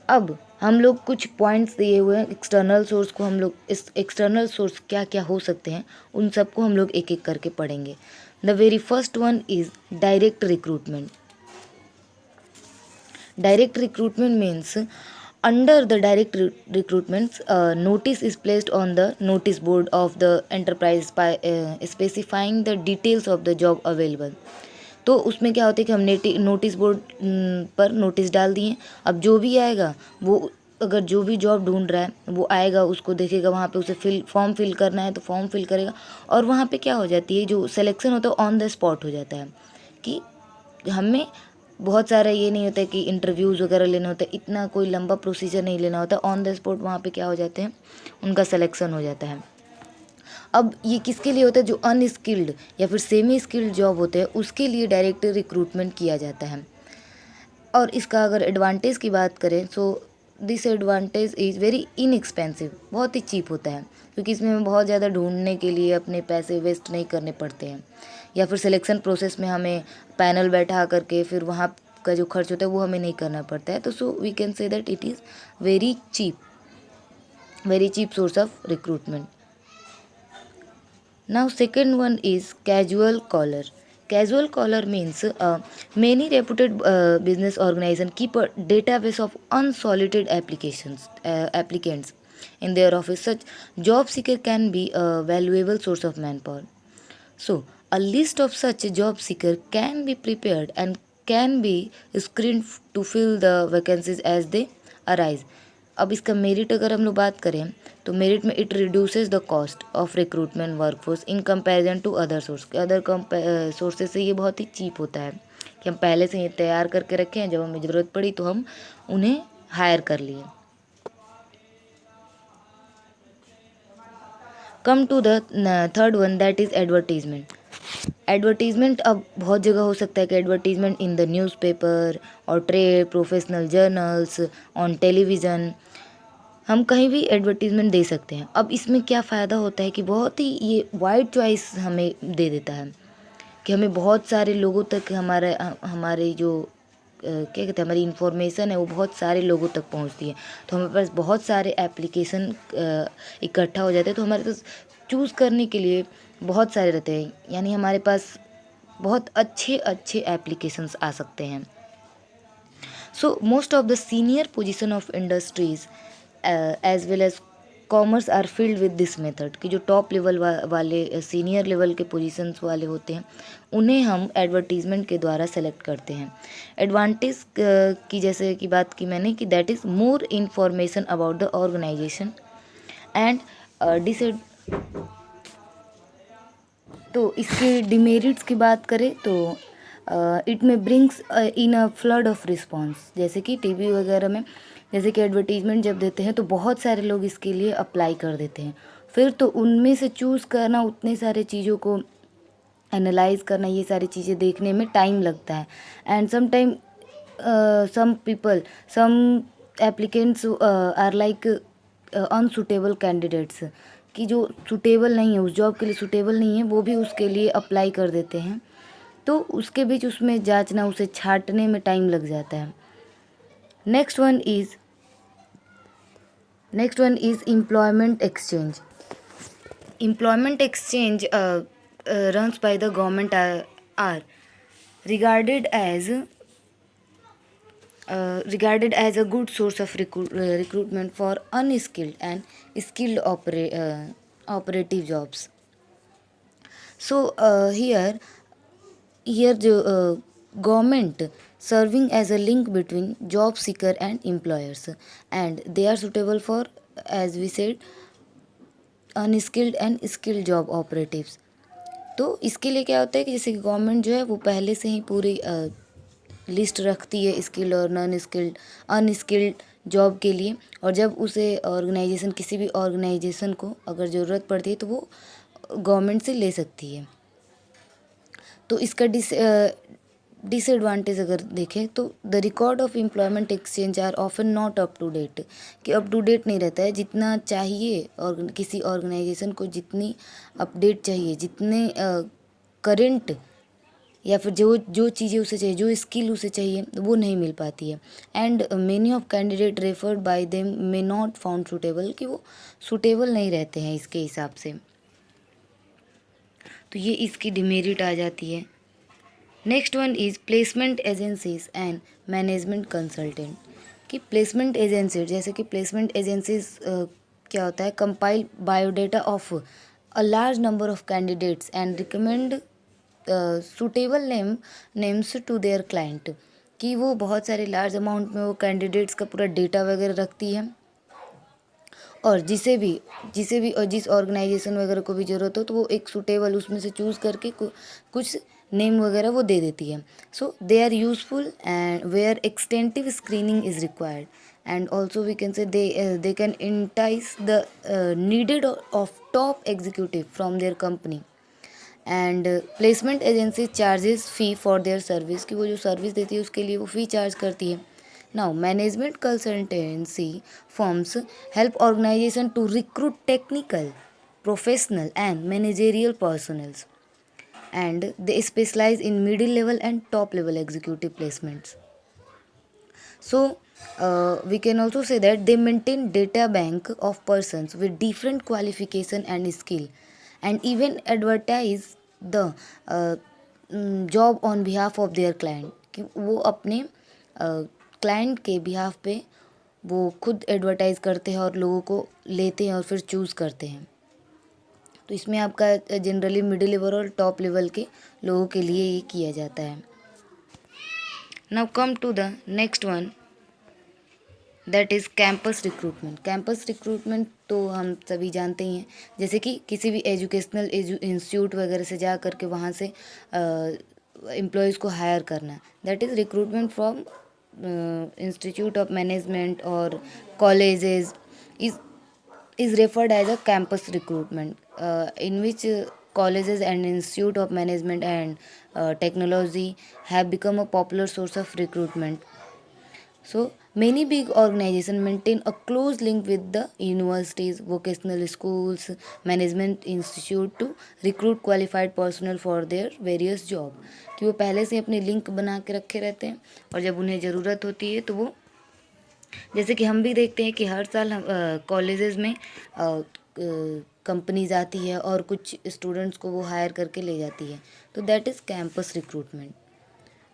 अब हम लोग कुछ पॉइंट्स दिए हुए हैं एक्सटर्नल सोर्स को, हम लोग इस एक्सटर्नल सोर्स क्या क्या हो सकते हैं उन सबको हम लोग एक एक करके पढ़ेंगे. The very first one is direct recruitment. Direct recruitment means under the direct recruitments, notice is placed on the notice board of the enterprise by specifying the details of the job available. तो उसमें क्या होता है कि हम notice board पर notice डाल दिए. अब जो भी आएगा वो अगर जो भी जॉब ढूंढ रहा है वो आएगा, उसको देखेगा, वहाँ पे उसे फॉर्म फिल करना है तो फॉर्म फिल करेगा, और वहाँ पे क्या हो जाती है जो सिलेक्शन होता है ऑन द स्पॉट हो जाता है. कि हमें बहुत सारा ये नहीं होता है कि इंटरव्यूज़ वगैरह लेना होता है, इतना कोई लंबा प्रोसीजर नहीं लेना होता, ऑन द स्पॉट वहाँ पे क्या हो जाते हैं उनका सिलेक्शन हो जाता है. अब ये किसके लिए होता है, जो अनस्किल्ड या फिर सेमी स्किल्ड जॉब होते हैं उसके लिए डायरेक्ट रिक्रूटमेंट किया जाता है. और इसका अगर एडवांटेज की बात करें so this advantage is very inexpensive, बहुत ही चीप होता है, क्योंकि इसमें हमें बहुत ज़्यादा ढूंढने के लिए अपने पैसे वेस्ट नहीं करने पड़ते हैं, या फिर सिलेक्शन प्रोसेस में हमें पैनल बैठा करके फिर वहाँ का जो खर्च होता है वो हमें नहीं करना पड़ता है. तो so we can say that it is very cheap source of recruitment. Now second one is casual caller. Casual caller means many reputed business organizations keep a database of unsolicited applicants in their office. Such job seeker can be a valuable source of manpower. So A list of such job seeker can be prepared and can be screened to fill the vacancies as they arise. अब इसका merit अगर हम लोग बात करें तो merit में it reduces the cost of recruitment workforce in comparison to other source. Other sources से ये बहुत ही चीप होता है कि हम पहले से ये तैयार करके रखे हैं, जब हमें ज़रूरत पड़ी तो हम उन्हें हायर कर लिए। Come to the third one, that is advertisement. Advertisement अब बहुत जगह हो सकता है कि एडवर्टीजमेंट इन द न्यूज़पेपर और trade professional journals on television, हम कहीं भी एडवर्टीजमेंट दे सकते हैं। अब इसमें क्या फ़ायदा होता है कि बहुत ही ये वाइड चॉइस हमें दे देता है कि हमें बहुत सारे लोगों तक हमारे जो क्या कहते हैं हमारी इन्फॉर्मेशन है वो बहुत सारे लोगों तक पहुंचती है। तो हमारे पास बहुत सारे एप्लीकेशन इकट्ठा हो जाते हैं, तो हमारे पास चूज़ करने के लिए बहुत सारे रहते हैं, यानी हमारे पास बहुत अच्छे अच्छे एप्लीकेशंस आ सकते हैं। So most of the senior position of industries as well as commerce are filled with this method, कि जो टॉप लेवल वाले सीनियर लेवल के पोजीशंस वाले होते हैं उन्हें हम एडवर्टीजमेंट के द्वारा सेलेक्ट करते हैं। एडवांटेज की जैसे कि बात की मैंने कि that is more information about the organisation and डिसएड तो इसके डिमेरिट्स की बात करें तो it may brings in a flood of response, जैसे कि टीवी वगैरह में जैसे कि एडवर्टीजमेंट जब देते हैं तो बहुत सारे लोग इसके लिए अप्लाई कर देते हैं, फिर तो उनमें से चूज़ करना, उतने सारे चीज़ों को एनालाइज करना, ये सारी चीज़ें देखने में टाइम लगता है। And some time some people some applicants are like unsuitable candidates, कि जो सूटेबल नहीं है, उस जॉब के लिए सूटेबल नहीं है, वो भी उसके लिए अप्लाई कर देते हैं, तो उसके बीच उसमें जांचना, उसे छांटने में टाइम लग जाता है। Next one is employment exchange. Employment exchange runs by the government are regarded as a good source of recruitment for unskilled and skilled operative jobs. So here the government serving as a link between job seeker and employers, and they are suitable for, as we said, unskilled and skilled job operatives. तो इसके लिए क्या होता है कि जैसे कि government जो है वो पहले से ही पूरी लिस्ट रखती है स्किल्ड और नॉन स्किल्ड अनस्किल्ड जॉब के लिए, और जब उसे ऑर्गेनाइजेशन, किसी भी ऑर्गेनाइजेशन को अगर ज़रूरत पड़ती है तो वो गवर्नमेंट से ले सकती है। तो इसका डिसएडवांटेज अगर देखें तो the record of employment exchange are often not up to date, कि अप टू डेट नहीं रहता है जितना चाहिए, और किसी ऑर्गेनाइजेशन को जितनी अपडेट चाहिए, जितने करंट या फिर जो चीज़ें उसे चाहिए, जो स्किल उसे चाहिए, वो नहीं मिल पाती है। And many of candidate referred by them may not found suitable, कि वो सूटेबल नहीं रहते हैं इसके हिसाब से, तो ये इसकी डिमेरिट आ जाती है। Next one is placement agencies and management consultant, कि प्लेसमेंट एजेंसी, जैसे कि प्लेसमेंट एजेंसीज क्या होता है, compile biodata of a large number of candidates and recommend suitable names to their client, कि वो बहुत सारे लार्ज अमाउंट में वो कैंडिडेट्स का पूरा डेटा वगैरह रखती है, और जिसे भी और जिस ऑर्गेनाइजेशन वगैरह को भी ज़रूरत हो तो वो एक सूटेबल उसमें से चूज़ करके कुछ नेम वगैरह वो दे देती है। So they are useful and where extensive screening is required, and also we can say they can entice the needed of top executive from their company, and placement agency charges fee for their service, कि वो जो service देती है उसके लिए वो फ़ी charge करती है। Now management consultancy firms help organization to recruit technical, professional and managerial personnels, and they specialize in middle level and top level executive placements. So we can also say that they maintain data bank of persons with different qualification and skill, and even advertise the job on behalf of their client, कि वो अपने client के behalf पे वो खुद advertise करते हैं और लोगों को लेते हैं और फिर चूज़ करते हैं। तो इसमें आपका जनरली मिडिल लेवल और टॉप लेवल के लोगों के लिए ये किया जाता है। Now come to the next one, that is campus recruitment. Campus recruitment तो हम सभी जानते ही हैं, जैसे कि किसी भी एजुकेशनल इंस्टीट्यूट वगैरह से जा करके वहाँ से एम्प्लॉयज़ को हायर करना, that is recruitment from institute of management और colleges is referred as a campus recruitment, in which colleges and institute of management and technology have become a popular source of recruitment. So many big organizations maintain a close link with the universities, vocational schools, management institute to recruit qualified personnel for their various job, कि वो पहले से अपनी link बना के रखे रहते हैं और जब उन्हें ज़रूरत होती है तो वो, जैसे कि हम भी देखते हैं कि हर साल हम कॉलेजेस में कंपनीज आती है और कुछ स्टूडेंट्स को वो हायर करके ले जाती है, तो that is campus recruitment.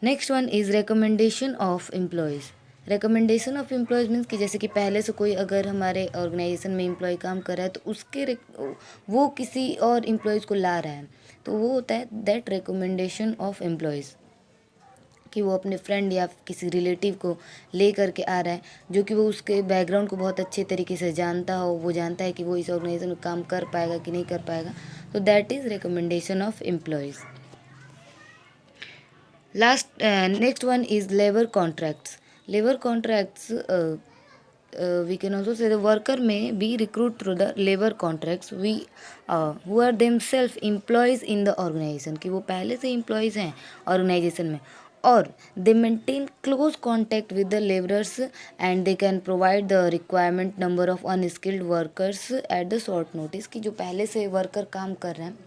Next one is recommendation of employees. Recommendation of employees means कि जैसे कि पहले से कोई अगर हमारे ऑर्गेनाइजेशन में एम्प्लॉय काम कर रहा है तो उसके वो किसी और एम्प्लॉयज़ को ला रहा है, तो वो होता है दैट रिकमेंडेशन ऑफ एम्प्लॉयज़, कि वो अपने फ्रेंड या किसी रिलेटिव को ले करके आ रहा है, जो कि वो उसके बैकग्राउंड को बहुत अच्छे तरीके से जानता हो, वो जानता है कि वो इस ऑर्गेनाइजेशन में काम कर पाएगा कि नहीं कर पाएगा, तो that is recommendation of employees. Last next one is labour contracts. Labour contracts, we can also say the worker may be recruited through the labor contracts who are themselves employees in the organization, कि वो पहले से employees हैं organization में और they maintain close contact with the laborers and they can provide the requirement number of unskilled workers at the short notice, कि जो पहले से worker काम कर रहे हैं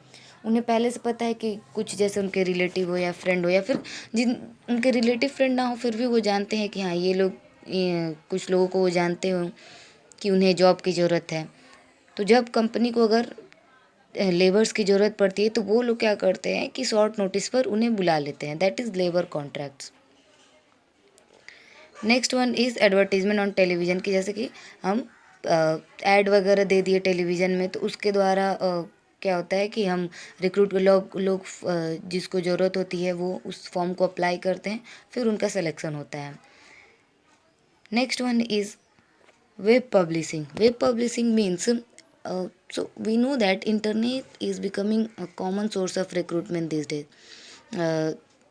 उन्हें पहले से पता है कि कुछ जैसे उनके रिलेटिव हो या फ्रेंड हो या फिर जिन उनके रिलेटिव फ्रेंड ना हो फिर भी वो जानते हैं कि हाँ ये लोग, कुछ लोगों को वो जानते हो कि उन्हें जॉब की ज़रूरत है, तो जब कंपनी को अगर लेबर्स की ज़रूरत पड़ती है तो वो लोग क्या करते हैं कि शॉर्ट नोटिस पर उन्हें बुला लेते हैं, that is labour contracts. Next one is advertisement on television, की जैसे कि हम ऐड वगैरह दे दिए टेलीविज़न में तो उसके द्वारा क्या होता है कि हम रिक्रूट लोग जिसको ज़रूरत होती है वो उस फॉर्म को अप्लाई करते हैं, फिर उनका सिलेक्शन होता है। Next one is web publishing. Web publishing means, so we know that internet is becoming a common source of recruitment these days.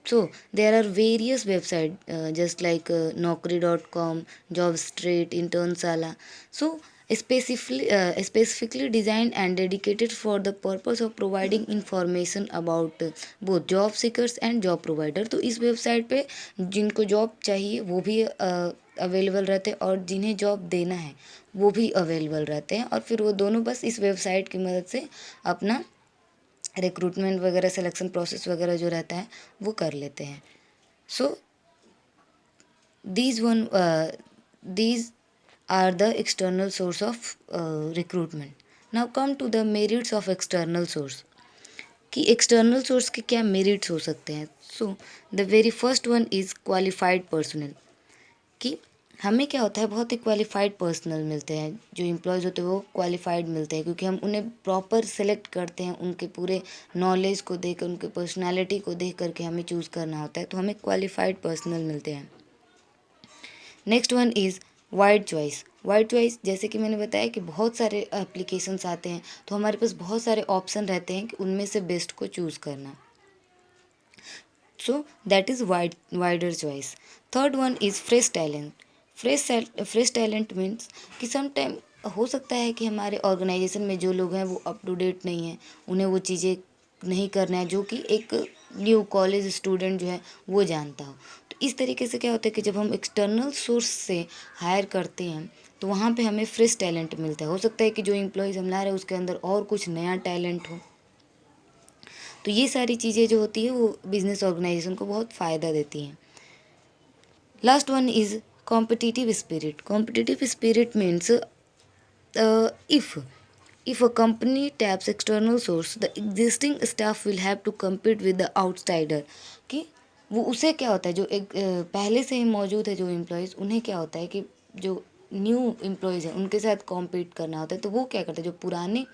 So there are various websites just like naukri.com, jobstreet, internsala, so specifically designed and dedicated for the purpose of providing information about both job seekers and job provider। तो इस website पे जिनको job चाहिए वो भी available रहते हैं और जिन्हें जॉब देना है वो भी अवेलेबल रहते हैं, और फिर वो दोनों बस इस वेबसाइट की मदद से अपना रिक्रूटमेंट वगैरह सिलेक्शन प्रोसेस वगैरह जो रहता है वो कर लेते हैं। सो these are the external source of recruitment. Now come to the merits of external source, कि एक्सटर्नल सोर्स के क्या मेरिट्स हो सकते हैं। So the very first one is qualified personal, कि हमें क्या होता है बहुत ही क्वालिफाइड पर्सनल मिलते हैं, जो एम्प्लॉयज़ होते हैं वो क्वालिफाइड मिलते हैं क्योंकि हम उन्हें प्रॉपर सेलेक्ट करते हैं, उनके पूरे नॉलेज को देख कर उनके पर्सनालिटी को देख करके हमें चूज़ करना होता है, तो हमें क्वालिफाइड पर्सनल मिलते हैं। Next one is wide choice. Wide choice जैसे कि मैंने बताया कि बहुत सारे एप्लीकेशंस आते हैं तो हमारे पास बहुत सारे ऑप्शन रहते हैं कि उनमें से बेस्ट को चूज़ करना, so that is wider choice. Third one is fresh talent. Fresh talent means कि सम टाइम हो सकता है कि हमारे ऑर्गेनाइजेशन में जो लोग हैं वो अप टू डेट नहीं हैं, उन्हें वो चीज़ें नहीं करना है जो कि एक न्यू कॉलेज स्टूडेंट जो है वो जानता हो। तो इस तरीके से क्या होता है कि जब हम एक्सटर्नल सोर्स से हायर करते हैं तो वहाँ पे हमें फ्रेश टैलेंट मिलता है। हो सकता है कि जो एम्प्लॉयज़ हम ला रहे हैं उसके अंदर और कुछ नया टैलेंट हो, तो ये सारी चीज़ें जो होती है वो बिजनेस ऑर्गेनाइजेशन को बहुत फ़ायदा देती हैं। Last one is competitive spirit. Competitive spirit means if a company taps external source, the existing staff will have to compete with the outsider, कि वो उसे क्या होता है जो एक पहले से ही मौजूद है जो एम्प्लॉयज़, उन्हें क्या होता है कि जो न्यू एम्प्लॉयज़ हैं उनके साथ कॉम्पीट करना होता है, तो वो क्या करते हैं जो पुराने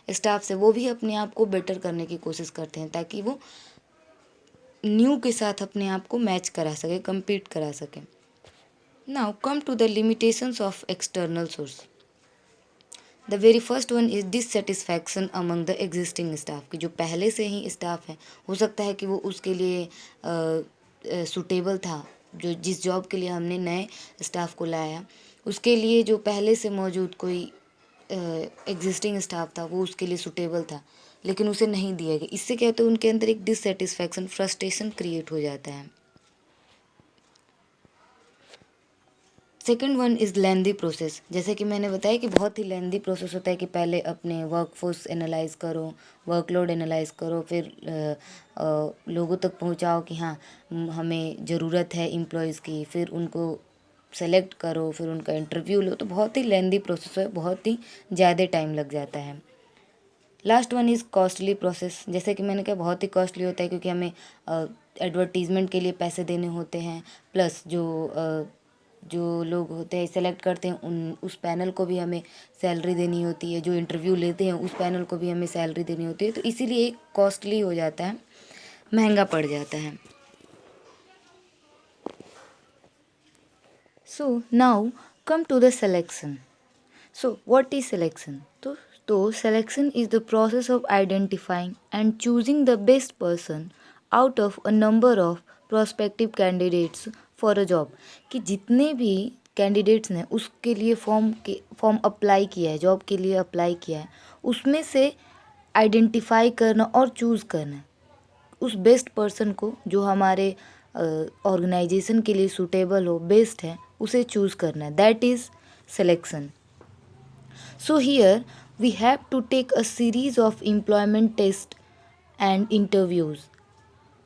स्टाफ से, वो भी अपने आप को बेटर करने की कोशिश करते हैं ताकि वो न्यू के साथ अपने आप को मैच करा सके, compete करा सके। Now come to the limitations of external source. The very first one is dissatisfaction among the existing staff, की जो पहले से ही स्टाफ है, हो सकता है कि वो उसके लिए सूटेबल था, जो जिस जॉब के लिए हमने नए स्टाफ को लाया उसके लिए जो पहले से मौजूद कोई एग्जिस्टिंग स्टाफ था वो उसके लिए सूटेबल था, लेकिन उसे नहीं दिया गया। इससे क्या होता है, उनके अंदर एक डिससेटिस्फैक्शन, फ्रस्ट्रेशन क्रिएट हो जाता है। Second one is lengthy process. जैसे कि मैंने बताया कि बहुत ही लेंदी प्रोसेस होता है कि पहले अपने वर्कफोर्स एनालाइज करो, वर्कलोड एनालाइज करो, फिर लोगों तक पहुंचाओ कि हाँ हमें ज़रूरत है एम्प्लॉयज़ की, फिर उनको सेलेक्ट करो, फिर उनका इंटरव्यू लो। तो बहुत ही लेंदी प्रोसेस है, बहुत ही ज़्यादा टाइम लग जाता है। Last one is costly process. जैसे कि मैंने कहा बहुत ही कॉस्टली होता है क्योंकि हमें एडवर्टीज़मेंट के लिए पैसे देने होते हैं, प्लस जो लोग होते हैं सेलेक्ट करते हैं उस पैनल को भी हमें सैलरी देनी होती है, जो इंटरव्यू लेते हैं उस पैनल को भी हमें सैलरी देनी होती है। तो इसीलिए एक कॉस्टली हो जाता है, महंगा पड़ जाता है। So now come to the selection. So what is selection? तो selection is the process of identifying and choosing the best person out of a number of prospective candidates for a job. कि जितने भी candidates ने उसके लिए form apply किया है, job के लिए अप्लाई किया है, उसमें से आइडेंटिफाई करना और चूज़ करना उस बेस्ट पर्सन को जो हमारे ऑर्गेनाइजेशन के लिए सूटेबल हो, बेस्ट है, उसे चूज़ करना है। That is selection. So here we have to take a series of employment tests and interviews.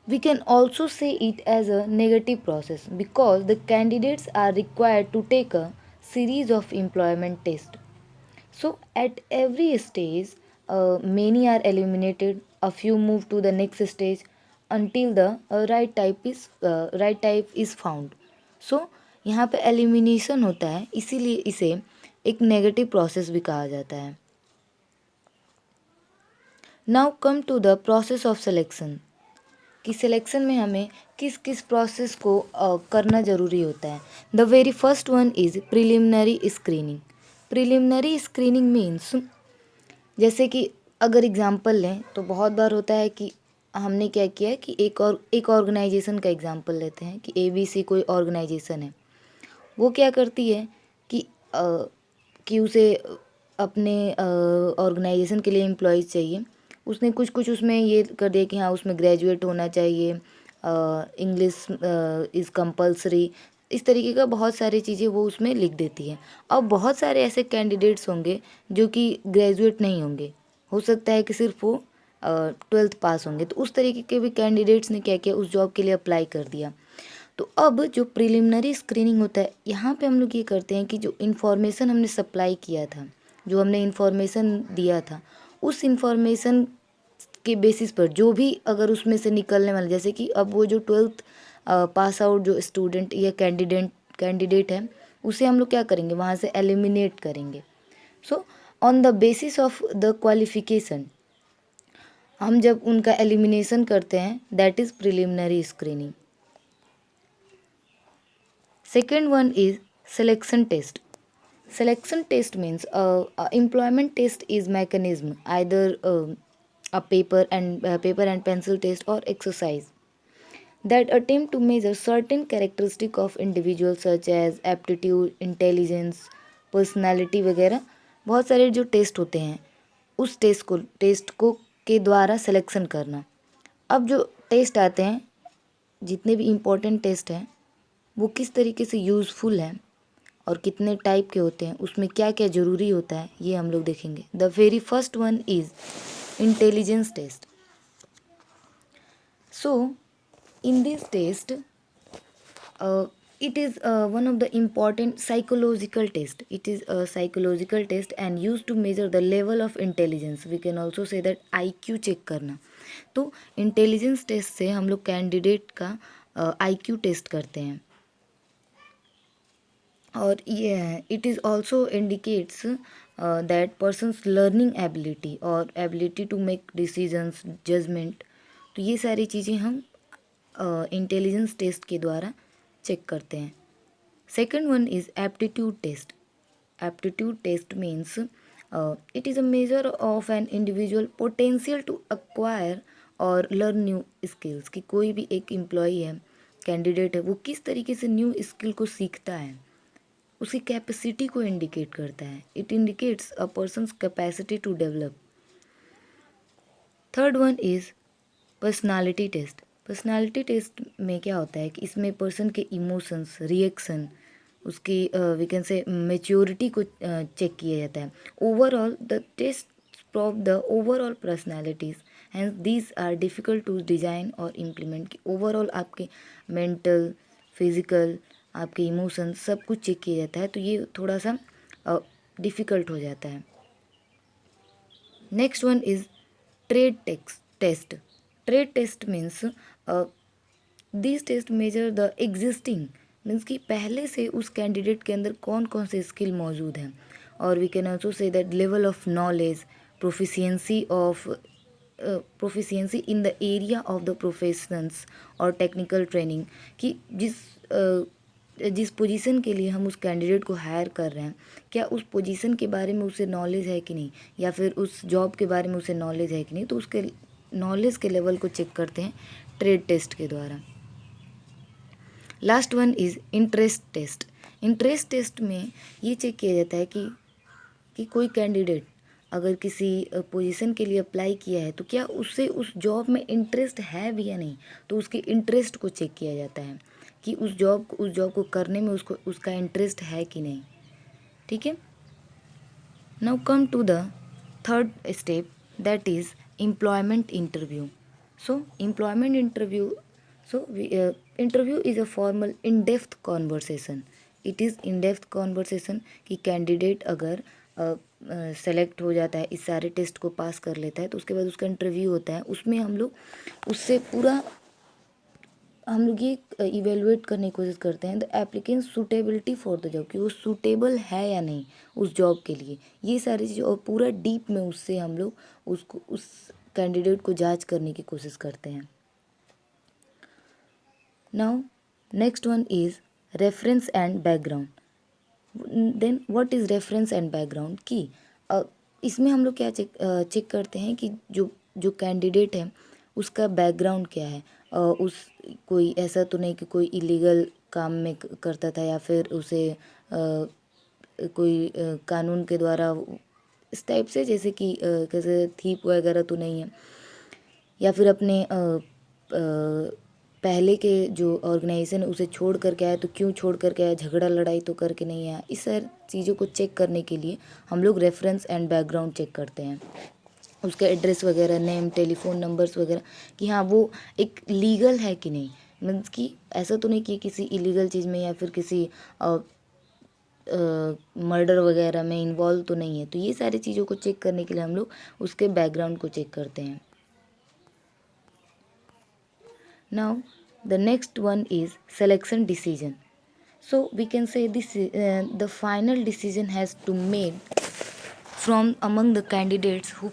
We can also say it as a negative process because the candidates are required to take a series of employment tests. So at every stage, many are eliminated, a few move to the next stage until the right type is found. So यहाँ पे elimination होता है, इसीलिए इसे एक negative process भी कहा जाता है. Now come to the process of selection. कि सिलेक्शन में हमें किस किस प्रोसेस को करना ज़रूरी होता है. The very first one is preliminary screening. Preliminary screening means, जैसे कि अगर एग्ज़ाम्पल लें तो बहुत बार होता है कि हमने क्या किया है कि एक ऑर्गेनाइजेशन का एग्ज़ाम्पल लेते हैं कि ABC कोई ऑर्गेनाइजेशन है. वो क्या करती है कि उसे अपने ऑर्गेनाइजेशन के लिए एम्प्लॉयज़ चाहिए. उसने कुछ कुछ उसमें ये कर दिया कि हाँ उसमें ग्रेजुएट होना चाहिए, इंग्लिश इज़ कंपलसरी, इस तरीके का बहुत सारी चीज़ें वो उसमें लिख देती है. अब बहुत सारे ऐसे कैंडिडेट्स होंगे जो कि ग्रेजुएट नहीं होंगे, हो सकता है कि सिर्फ वो 12th पास होंगे. तो उस तरीके के भी कैंडिडेट्स ने क्या किया, उस जॉब के लिए अप्लाई कर दिया. तो अब जो प्रिलिमिनरी स्क्रीनिंग होता है, यहाँ पे हम लोग ये करते हैं कि जो इन्फॉर्मेशन हमने सप्लाई किया था, जो हमने इन्फॉर्मेशन दिया था, उस इन्फॉर्मेशन के बेसिस पर जो भी अगर उसमें से निकलने वाला, जैसे कि अब वो जो 12th पास आउट जो स्टूडेंट या कैंडिडेट है, उसे हम लोग क्या करेंगे, वहाँ से एलिमिनेट करेंगे. So on the basis of the qualification हम जब उनका एलिमिनेशन करते हैं, that is preliminary screening. Second one is selection test. Selection test means employment test is mechanism, either a paper and pencil test or exercise that attempt to measure certain characteristic of individual such as aptitude, intelligence, personality वगैरह. बहुत सारे जो test होते हैं उस test को के द्वारा सिलेक्शन करना. अब जो टेस्ट आते हैं, जितने भी इम्पोर्टेंट टेस्ट हैं, वो किस तरीके से यूज़फुल है और कितने टाइप के होते हैं, उसमें क्या क्या ज़रूरी होता है, ये हम लोग देखेंगे. The very first one is intelligence test. So in this test it is one of the important psychological test. It is a psychological test and used to measure the level of intelligence. We can also say that IQ check करना. तो intelligence test से हम लोग candidate का IQ test करते हैं. और ये it is also indicates that person's learning ability और ability to make decisions, judgement. तो ये सारी चीज़ें हम इंटेलिजेंस टेस्ट के द्वारा चेक करते हैं। Second one is aptitude test. Aptitude test means it is a measure of an individual potential to acquire और लर्न न्यू स्किल्स। कि कोई भी एक एम्प्लॉई है, कैंडिडेट है, वो किस तरीके से न्यू स्किल को सीखता है, उसकी कैपेसिटी को इंडिकेट करता है। It indicates a person's capacity to develop. Third one is personality test. Personality test में क्या होता है कि इसमें पर्सन के इमोशंस, रिएक्शन, उसकी वी कैन से मेच्योरिटी को चेक किया जाता है। Overall the test prove the overall personalities, hence these are difficult to design और इम्प्लीमेंट। कि ओवरऑल आपके मेंटल, फिजिकल, आपके इमोशंस सब कुछ चेक किया जाता है, तो ये थोड़ा सा डिफ़िकल्ट हो जाता है। Next one is trade test. Trade test means this test measure the existing, means कि पहले से उस कैंडिडेट के अंदर कौन कौन से स्किल मौजूद हैं। और we can also say that level of knowledge, proficiency in the area of the professions और टेक्निकल ट्रेनिंग। कि जिस पोजीशन के लिए हम उस कैंडिडेट को हायर कर रहे हैं, क्या उस पोजीशन के बारे में उसे नॉलेज है कि नहीं, या फिर उस जॉब के बारे में उसे नॉलेज है कि नहीं। तो उसके नॉलेज के लेवल को चेक करते हैं ट्रेड टेस्ट के द्वारा। Last one is interest test. Interest test में ये चेक किया जाता है कि कोई कैंडिडेट अगर किसी पोजीशन के लिए अप्लाई किया है, तो क्या उससे उस जॉब में इंटरेस्ट है भी या नहीं। तो उसके इंटरेस्ट को चेक किया जाता है कि उस जॉब को करने में उसको उसका इंटरेस्ट है कि नहीं। ठीक है। Now come to the third step, that is employment interview. So employment interview, interview is a formal in-depth conversation. It is in-depth conversation कि कैंडिडेट अगर सेलेक्ट हो जाता है, इस सारे टेस्ट को पास कर लेता है, तो उसके बाद उसका इंटरव्यू होता है। उसमें हम लोग ये इवेलुएट करने की कोशिश करते हैं the applicant suitability for the job, कि वो सूटेबल है या नहीं उस जॉब के लिए। ये सारी चीज़ें और पूरा डीप में उससे हम लोग उस कैंडिडेट को जांच करने की कोशिश करते हैं। Now next one is reference and background. Then what is reference and background? कि इसमें हम लोग क्या चेक करते हैं कि जो कैंडिडेट है उसका बैकग्राउंड क्या है। उस कोई ऐसा तो नहीं कि कोई इलीगल काम में करता था, या फिर उसे कोई कानून के द्वारा इस टाइप से, जैसे कि कैसे थीप वगैरह तो नहीं है, या फिर अपने पहले के जो ऑर्गेनाइजेशन है उसे छोड़ करके आया, तो क्यों छोड़ करके आया, झगड़ा लड़ाई तो करके नहीं आया। इस सारी चीज़ों को चेक करने के लिए हम लोग रेफरेंस एंड बैकग्राउंड चेक करते हैं। उसका एड्रेस वगैरह, नेम, टेलीफोन नंबर्स वगैरह, कि हाँ वो एक लीगल है कि नहीं, मीन्स कि ऐसा तो नहीं कि किसी इलीगल चीज़ में या फिर किसी मर्डर वगैरह में इन्वॉल्व तो नहीं है। तो ये सारी चीज़ों को चेक करने के लिए हम लोग उसके बैकग्राउंड को चेक करते हैं। Now the next one is selection decision. So we can say this the final decision has to made from among the candidates who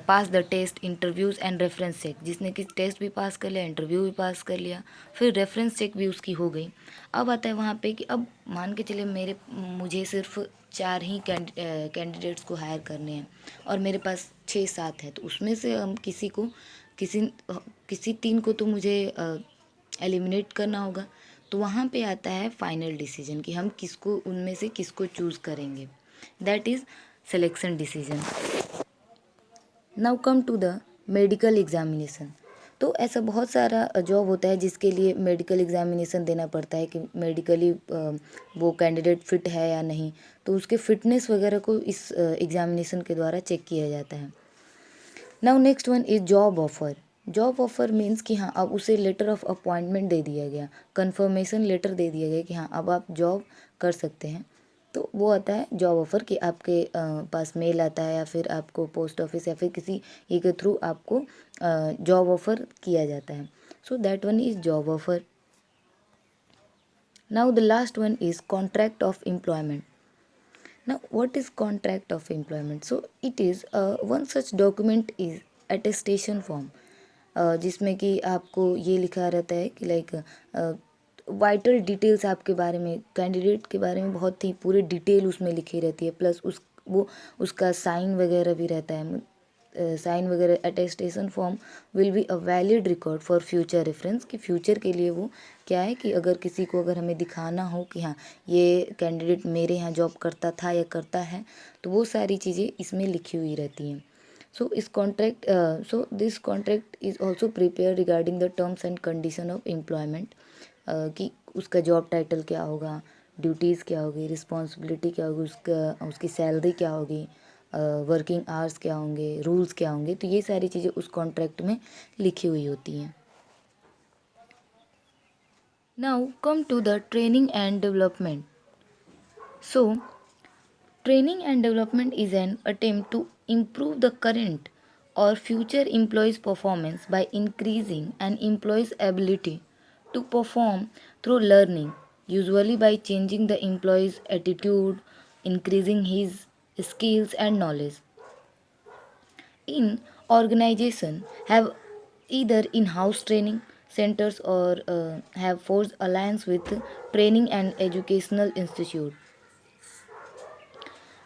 pass the test, interviews and reference check. जिसने कि test भी पास कर लिया, interview भी पास कर लिया, फिर reference check भी उसकी हो गई। अब आता है वहाँ पे कि अब मान के चलिए मुझे सिर्फ 4 ही कैंडिडेट्स को हायर करने हैं और मेरे पास 6-7 है, तो उसमें से हम किसी 3 को तो मुझे एलिमिनेट करना होगा। तो वहाँ पे आता है फाइनल डिसीजन कि हम उनमें से किसको चूज़ करेंगे, that is selection decision. Now come to the medical examination. तो ऐसा बहुत सारा जॉब होता है जिसके लिए मेडिकल एग्जामिनेशन देना पड़ता है कि मेडिकली वो कैंडिडेट फिट है या नहीं, तो उसके फिटनेस वगैरह को इस एग्जामिनेशन के द्वारा चेक किया जाता है. Now next one is job offer. Job offer means कि हाँ अब उसे लेटर ऑफ अपॉइंटमेंट दे दिया गया, कन्फर्मेशन लेटर दे दिया गया कि हाँ अब आप जॉब कर सकते हैं. तो वो आता है जॉब ऑफ़र कि आपके पास मेल आता है या फिर आपको पोस्ट ऑफिस या फिर किसी ये के थ्रू आपको जॉब ऑफ़र किया जाता है. So that one is job offer. Now the last one is contract of employment. Now, what is contract of employment? So, it is one such document is attestation form, जिसमें कि आपको ये लिखा रहता है कि लाइक वाइटल डिटेल्स आपके बारे में, कैंडिडेट के बारे में बहुत ही पूरी डिटेल उसमें लिखी रहती है, प्लस वो उसका साइन वगैरह भी रहता है, साइन वगैरह। Attestation form will be a valid record for future reference, कि फ्यूचर के लिए वो क्या है कि अगर किसी को अगर हमें दिखाना हो कि हाँ ये कैंडिडेट मेरे यहाँ जॉब करता था या करता है, तो वो सारी चीज़ें इसमें लिखी हुई रहती हैं। So this contract is also prepare regarding the terms and condition of employment, कि उसका जॉब टाइटल क्या होगा, ड्यूटीज़ क्या होगी, रिस्पॉन्सिबिलिटी क्या होगी, उसकी सैलरी क्या होगी, वर्किंग आवर्स क्या होंगे, रूल्स क्या होंगे, तो ये सारी चीज़ें उस कॉन्ट्रैक्ट में लिखी हुई होती हैं। Now come to the training and development. So training and development is an attempt to improve the current or future employees' performance by increasing an employee's ability to perform through learning, usually by changing the employee's attitude, increasing his skills and knowledge. In organization have either in-house training centers or have forged alliance with training and educational institute.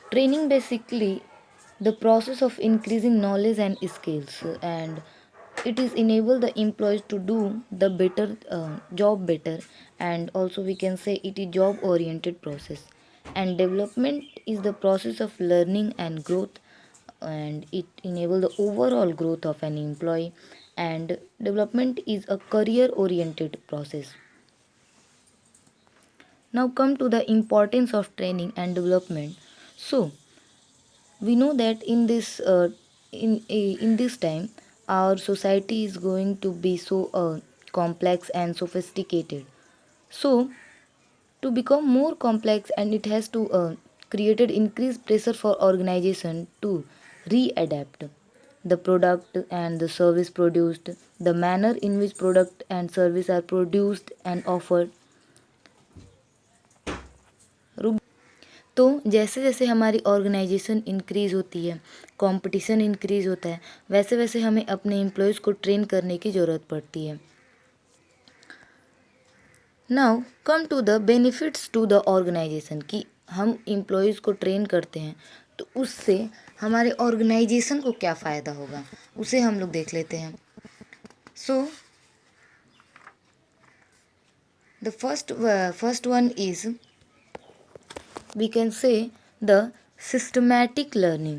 Training basically the process of increasing knowledge and skills, and it is enable the employees to do the better job better, and also we can say it is job oriented process. And development is the process of learning and growth, and it enable the overall growth of an employee, and development is a career oriented process. Now come to the importance of training and development. So we know that in this time our society is going to be so complex and sophisticated. So to become more complex, and it has to created increased pressure for organization to readapt the product and the service produced, the manner in which product and service are produced and offered. तो जैसे जैसे हमारी organisation increase होती है, competition increase होता है, वैसे वैसे हमें अपने एम्प्लॉयज़ को ट्रेन करने की ज़रूरत पड़ती है। Now come to the benefits to the organization, कि हम एम्प्लॉयज़ को ट्रेन करते हैं तो उससे हमारे ऑर्गेनाइजेशन को क्या फ़ायदा होगा, उसे हम लोग देख लेते हैं। So the first one is we can say the systematic learning.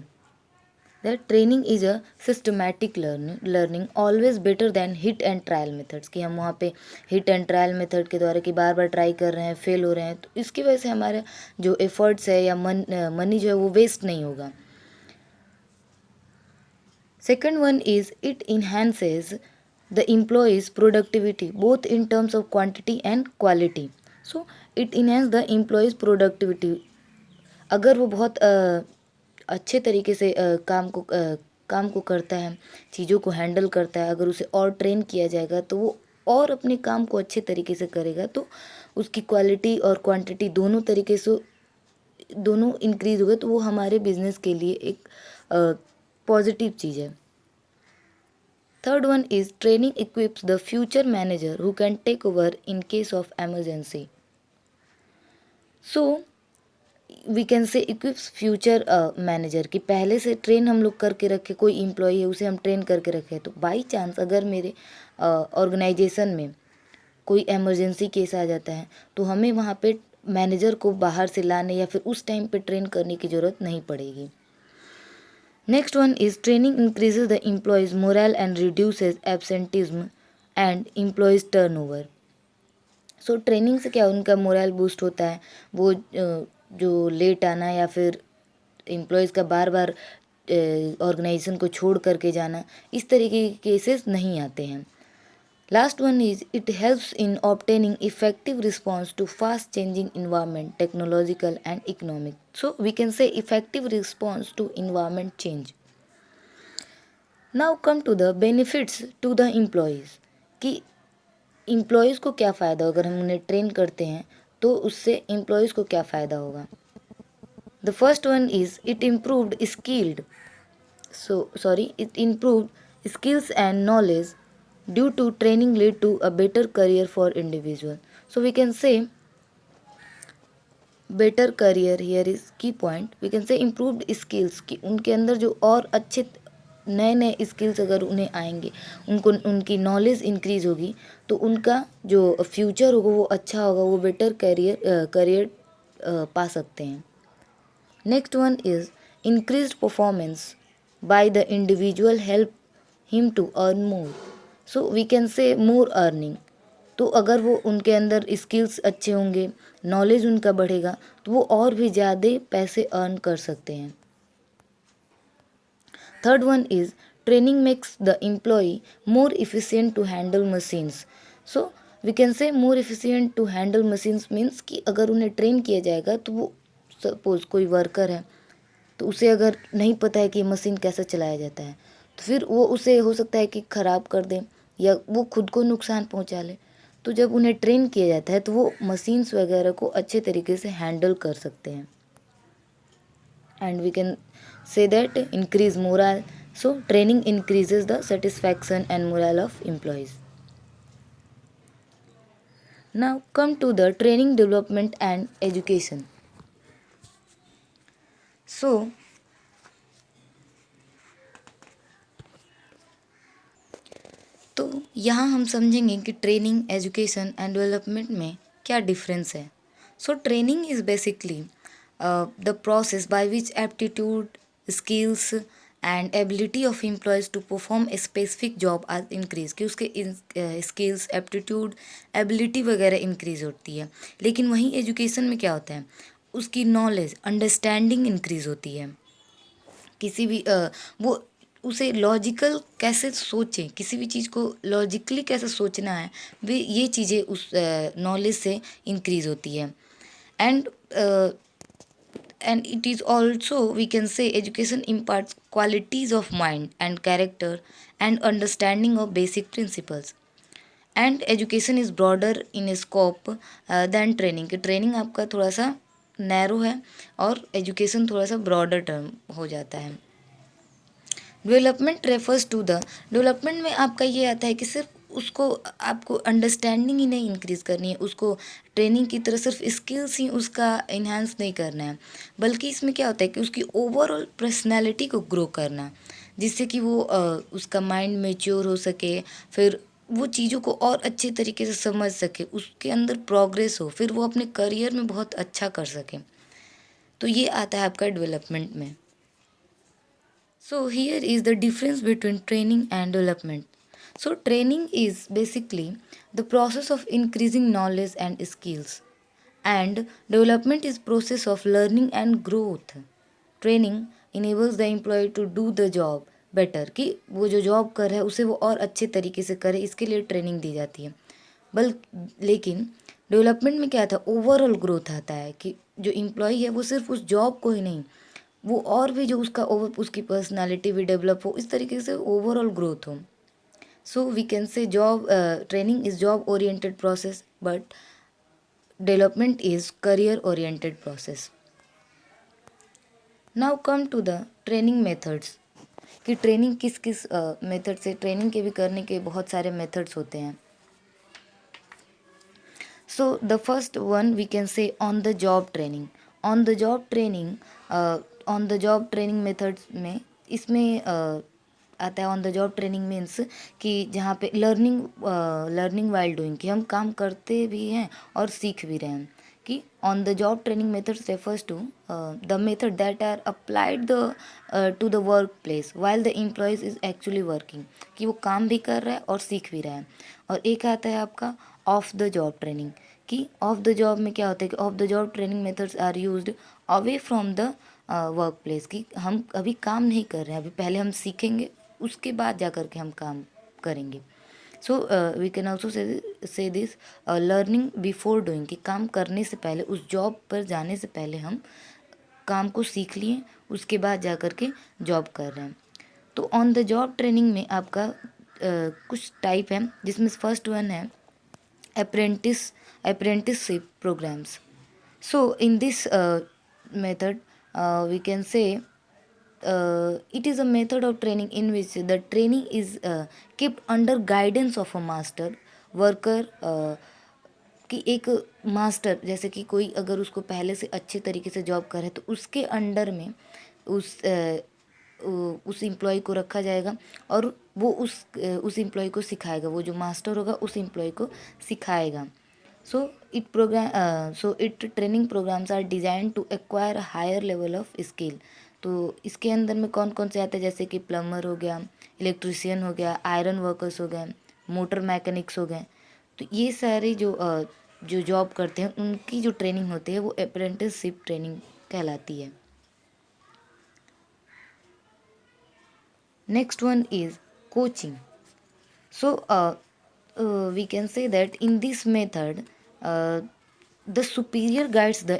That training is a systematic learning always better than hit and trial methods, कि हम वहाँ पे hit and trial method के द्वारा कि बार बार ट्राई कर रहे हैं, फेल हो रहे हैं, तो इसकी वजह से हमारा जो एफर्ट्स है या मनी जो है वो वेस्ट नहीं होगा। Second one is it enhances the employees productivity both in terms of quantity and quality. So it enhance the employees productivity, अगर वो बहुत अच्छे तरीके से काम को करता है, चीज़ों को हैंडल करता है, अगर उसे और ट्रेन किया जाएगा तो वो और अपने काम को अच्छे तरीके से करेगा, तो उसकी क्वालिटी और क्वांटिटी दोनों तरीके से दोनों इंक्रीज़ होगा, तो वो हमारे बिजनेस के लिए एक पॉजिटिव चीज़ है। Third one is training equips the future manager who can take over in case of emergency. So we can say equips future manager, कि पहले से ट्रेन हम लोग करके रखे, कोई एम्प्लॉई है उसे हम ट्रेन करके रखे, तो बाई चांस अगर मेरे ऑर्गेनाइजेशन में कोई एमरजेंसी केस आ जाता है तो हमें वहाँ पे मैनेजर को बाहर से लाने या फिर उस टाइम पे ट्रेन करने की ज़रूरत नहीं पड़ेगी। Next one is training increases the employees moral and reduces absenteeism and employees turnover. So training से क्या उनका मोरल बूस्ट होता है, वो जो लेट आना या फिर एम्प्लॉयज़ का बार बार ऑर्गेनाइजेशन को छोड़ करके जाना, इस तरीके के केसेस नहीं आते हैं। Last one is it helps in obtaining effective response to fast changing environment technological and economic. So we can say effective response to environment change. Now come to the benefits to the employees, कि employees को क्या फ़ायदा, अगर हम उन्हें train करते हैं तो उससे एम्प्लॉयज़ को क्या फ़ायदा होगा। The first one is it improved skills and knowledge due to training lead to a better career for individual. So we can say better career here is key point, we can say improved skills कि उनके अंदर जो और अच्छे नए नए skills अगर उन्हें आएंगे, उनको उनकी नॉलेज इंक्रीज होगी, तो उनका जो फ्यूचर होगा वो अच्छा होगा, वो बेटर करियर पा सकते हैं. Next one is increased performance by the individual help him to earn more. So we can say more earning. तो अगर वो उनके अंदर स्किल्स अच्छे होंगे, नॉलेज उनका बढ़ेगा, तो वो और भी ज़्यादा पैसे अर्न कर सकते हैं. Third one is training makes the employ more efficient to handle machines. So we can say more efficient to handle machines means कि अगर उन्हें ट्रेन किया जाएगा तो वो, सपोज कोई वर्कर है तो उसे अगर नहीं पता है कि मशीन कैसे चलाया जाता है, तो फिर वो उसे हो सकता है कि ख़राब कर दे या वो खुद को नुकसान पहुंचा ले. तो जब उन्हें ट्रेन किया जाता है तो वो मशीन्स वगैरह को अच्छे तरीके से हैंडल कर सकते हैं. And we can say that increase morale. So training increases the satisfaction and morale of employees. Now come to the training development and education. So तो यहाँ हम समझेंगे कि ट्रेनिंग, एजुकेशन एंड डेवलपमेंट में क्या डिफरेंस है. So training is basically the process by which aptitude, skills and ability of employees to perform a specific job आज increase, कि उसके स्किल्स, एप्टीट्यूड, एबिलिटी वगैरह इंक्रीज होती है. लेकिन वहीं एजुकेशन में क्या होता है, उसकी नॉलेज, अंडरस्टैंडिंग इंक्रीज होती है. किसी भी वो उसे लॉजिकल कैसे सोचें, किसी भी चीज़ को लॉजिकली कैसे सोचना है, वे ये चीज़ें उस नॉलेज से इंक्रीज होती है. And it is also, we can say, education imparts qualities of mind and character and understanding of basic principles. And education is broader in scope than training, कि ट्रेनिंग आपका थोड़ा सा नैरो है और education थोड़ा सा ब्रॉडर टर्म हो जाता है. Development refers to the, development में आपका ये आता है कि सिर्फ उसको, आपको अंडरस्टैंडिंग ही नहीं इंक्रीज़ करनी है, उसको ट्रेनिंग की तरह सिर्फ स्किल्स ही उसका इन्हांस नहीं करना है, बल्कि इसमें क्या होता है कि उसकी ओवरऑल पर्सनैलिटी को ग्रो करना, जिससे कि वो उसका माइंड मेच्योर हो सके, फिर वो चीज़ों को और अच्छे तरीके से समझ सके, उसके अंदर प्रोग्रेस हो, फिर वो अपने करियर में बहुत अच्छा कर सके. तो ये आता है आपका डेवलपमेंट में. So here is the difference between training and development. So training is basically the process of increasing knowledge and skills, and development is process of learning and growth. Training enables the employee to do the job better, कि वो जो job कर रहा है उसे वो और अच्छे तरीके से करे, इसके लिए ट्रेनिंग दी जाती है. लेकिन डेवलपमेंट में क्या आता है, ओवरऑल ग्रोथ आता है, कि जो एम्प्लॉई है वो सिर्फ उस जॉब को ही नहीं, वो और भी जो उसकी पर्सनालिटी भी डेवलप हो, इस तरीके से ओवरऑल ग्रोथ हो. So we can say job training is job oriented process, but development is career oriented process. Now come to the training methods, कि ट्रेनिंग किस किस मेथड से, ट्रेनिंग के भी करने के बहुत सारे मेथड्स होते हैं. So the first one we can say on the job training. On the job training, on the job training methods में इसमें आता है on the job training means कि जहाँ पे लर्निंग वाइल डूइंग, कि हम काम करते भी हैं और सीख भी रहे हैं. कि on the job training methods refers to the method that are applied to the work place while the employees is actually working, कि वो काम भी कर रहा है और सीख भी रहा है. और एक आता है आपका ऑफ द जॉब ट्रेनिंग, कि ऑफ द जॉब में क्या होता है कि off the job training methods are used away from the work place, कि हम अभी काम नहीं कर रहे हैं, अभी पहले हम सीखेंगे, उसके बाद जा कर के हम काम करेंगे. So we can also say this learning before doing, कि काम करने से पहले, उस जॉब पर जाने से पहले हम काम को सीख लिए, उसके बाद जा कर के जॉब कर रहे हैं. तो ऑन द जॉब ट्रेनिंग में आपका कुछ टाइप है, जिसमें फर्स्ट वन है apprenticeship programs. So in this method, we can say it is a method of training in which the training is kept under guidance of a master worker, कि एक master जैसे कि कोई अगर उसको पहले से अच्छे तरीके से जॉब करे तो उसके अंडर में उस एम्प्लॉय को रखा जाएगा और वो उस एम्प्लॉय को सिखाएगा, वो जो मास्टर होगा उस एम्प्लॉय को सिखाएगा. So it training programs are design to acquire higher level of skill. तो इसके अंदर में कौन कौन से आते हैं, जैसे कि प्लम्बर हो गया, इलेक्ट्रिशियन हो गया, आयरन वर्कर्स हो गए, मोटर मैकेनिक्स हो गए. तो ये सारे जो जॉब करते हैं उनकी जो ट्रेनिंग होती है वो अप्रेंटिसशिप ट्रेनिंग कहलाती है. Next one is coaching. So we can say that in this method, the superior guides the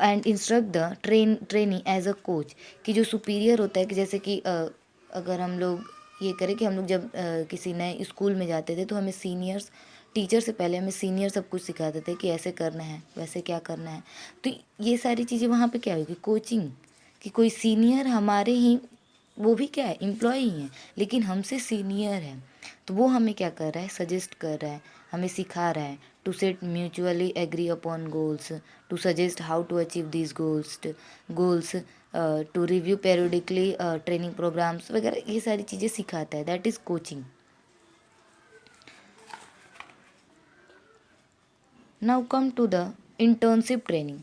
and instruct the trainee as a coach. कि जो superior होता है कि जैसे कि अगर हम लोग ये करें कि हम लोग जब किसी नए स्कूल में जाते थे तो हमें सीनियर्स टीचर से पहले हमें सीनियर सब कुछ सिखाते थे कि ऐसे करना है वैसे क्या करना है. तो ये सारी चीज़ें वहाँ पे क्या होगी, कोचिंग. कि कोई सीनियर हमारे ही, वो भी क्या है, एम्प्लॉय ही है लेकिन हमसे सीनियर है, तो वो हमें क्या कर रहा है, सजेस्ट कर रहा है, हमें सिखा रहा है to set mutually agree upon goals, to suggest how to achieve these goals, to review periodically training programmes वगैरह, ये सारी चीज़ें सिखाता है. That is coaching. Now come to the internship training.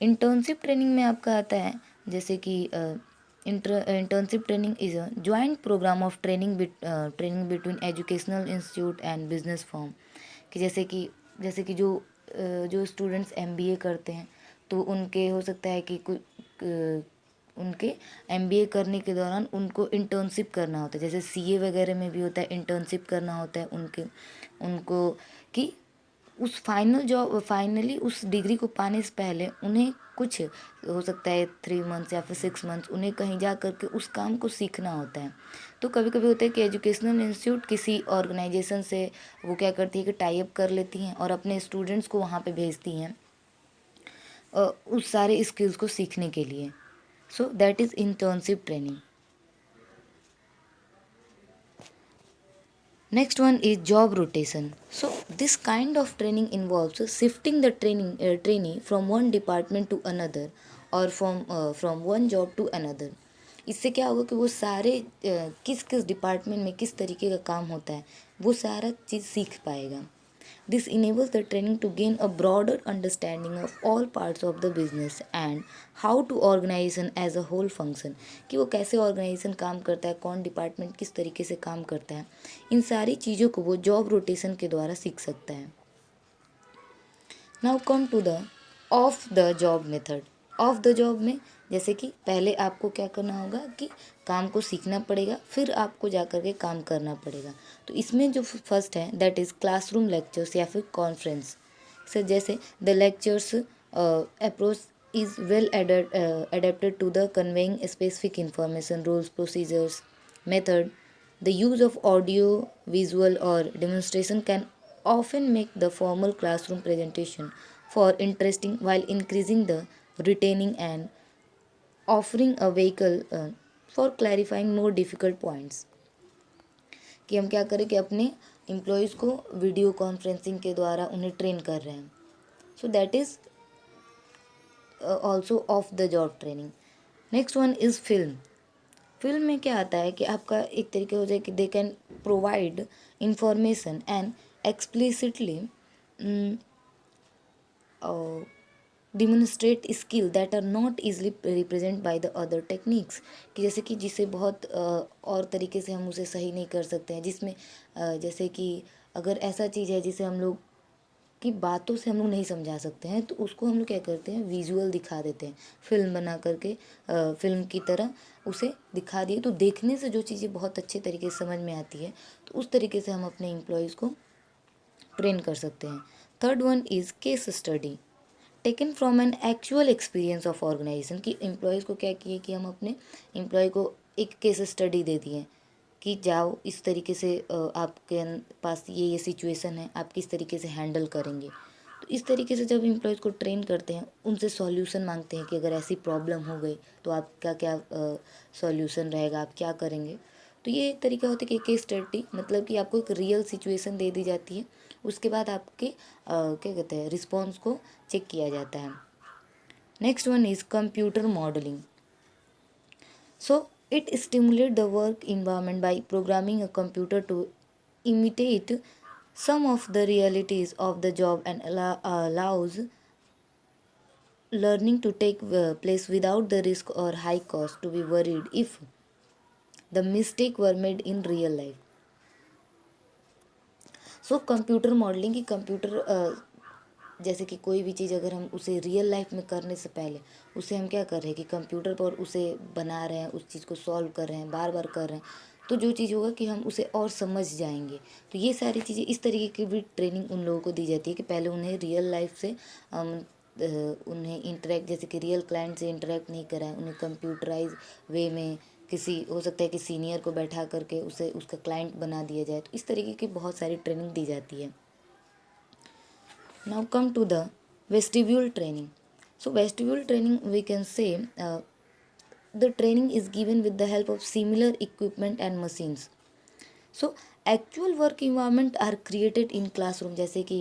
Internship training में आपका आता है जैसे कि internship training is a joint programme of training between educational institute and business firm. कि जैसे कि जो स्टूडेंट्स एमबीए करते हैं तो उनके हो सकता है कि उनके एमबीए करने के दौरान उनको इंटर्नशिप करना होता है. जैसे सीए वगैरह में भी होता है, इंटर्नशिप करना होता है उनको कि उस फाइनली उस डिग्री को पाने से पहले उन्हें कुछ हो सकता है 3 मंथ्स या फिर 6 मंथ्स उन्हें कहीं जा करके उस काम को सीखना होता है. तो कभी कभी होता है कि एजुकेशनल इंस्टीट्यूट किसी ऑर्गेनाइजेशन से वो क्या करती है कि टाई अप कर लेती हैं और अपने स्टूडेंट्स को वहाँ पे भेजती हैं उस सारे स्किल्स को सीखने के लिए. So that is internship training. Next one is job rotation. So this kind of training involves shifting the trainee from one department to another or from one job to another. इससे क्या होगा कि वो सारे किस किस डिपार्टमेंट में किस तरीके का काम होता है वो सारा चीज़ सीख पाएगा. This enables the training to gain a broader understanding of all parts of the business and how to organization as a whole function. कि वो कैसे ऑर्गेनाइजेशन काम करता है, कौन डिपार्टमेंट किस तरीके से काम करता है, इन सारी चीज़ों को वो जॉब रोटेशन के द्वारा सीख सकता है. Now come to the off the job method. Off the job में जैसे कि पहले आपको क्या करना होगा कि काम को सीखना पड़ेगा, फिर आपको जा कर के काम करना पड़ेगा. तो इसमें जो फर्स्ट है दैट इज़ क्लासरूम लेक्चर्स या फिर कॉन्फ्रेंस. सर जैसे the lectures approach is well adapted to the conveying specific information, rules, procedures, method. The use of audio, visual or demonstration can often make the formal classroom presentation for interesting while increasing the retaining and offering a vehicle for clarifying more difficult points. कि हम क्या करें कि अपने employees को video conferencing के द्वारा उन्हें ट्रेन कर रहे हैं. So that is also of the job training. Next one is film. Film में क्या आता है कि आपका एक तरीके हो जाए कि they can provide information and explicitly demonstrate skill that are not easily represent by the other techniques. कि जैसे कि जिसे बहुत और तरीके से हम उसे सही नहीं कर सकते हैं, जिसमें जैसे कि अगर ऐसा चीज़ है जिसे हम लोग की बातों से हम लोग नहीं समझा सकते हैं तो उसको हम लोग क्या करते हैं, विजुअल दिखा देते हैं, फिल्म बना करके फिल्म की तरह उसे दिखा दिए तो देखने से जो चीज़ें बहुत अच्छे तरीके से समझ में आती है तो उस तरीके से हम अपने एम्प्लॉयज़ को ट्रेन कर सकते हैं. Third one is case study taken from an actual experience of organization. कि एम्प्लॉयज़ को क्या किए कि हम अपने एम्प्लॉय को एक केस स्टडी दे दिए कि जाओ इस तरीके से आपके पास ये सिचुएशन है, आप किस तरीके से हैंडल करेंगे. तो इस तरीके से जब एम्प्लॉयज़ को ट्रेन करते हैं, उनसे सॉल्यूशन मांगते हैं कि अगर ऐसी प्रॉब्लम हो गई तो आपका क्या सॉल्यूशन रहेगा, आप क्या करेंगे। तो ये एक तरीका होता है कि केस स्टडी, मतलब कि आपको एक रियल सिचुएशन दे दी जाती है, उसके बाद आपके क्या कहते हैं रिस्पॉन्स को चेक किया जाता है। Next one is computer modelling. So it stimulates the work environment by programming a computer to imitate some of the realities of the job and allows learning to take place without the risk or high cost to be worried if the mistake were made in real life. So computer modelling की computer जैसे कि कोई भी चीज़ अगर हम उसे real life में करने से पहले उसे हम क्या कर रहे हैं कि कंप्यूटर पर उसे बना रहे हैं, उस चीज़ को सॉल्व कर रहे हैं, बार बार कर रहे हैं, तो जो चीज़ होगा कि हम उसे और समझ जाएंगे। तो ये सारी चीज़ें इस तरीके की भी ट्रेनिंग उन लोगों को दी जाती है कि पहले उन्हें रियल लाइफ से उन्हें इंटरेक्ट, जैसे कि रियल क्लाइंट से इंटरेक्ट नहीं कराएं, उन्हें कंप्यूटराइज वे में किसी हो सकता है कि सीनियर को बैठा करके उसे उसका क्लाइंट बना दिया जाए। तो इस तरीके की बहुत सारी ट्रेनिंग दी जाती है। Now come to the vestibule training. So vestibule training, we can say the training is given with the help of similar equipment and machines. So actual work environment are created in classroom, जैसे कि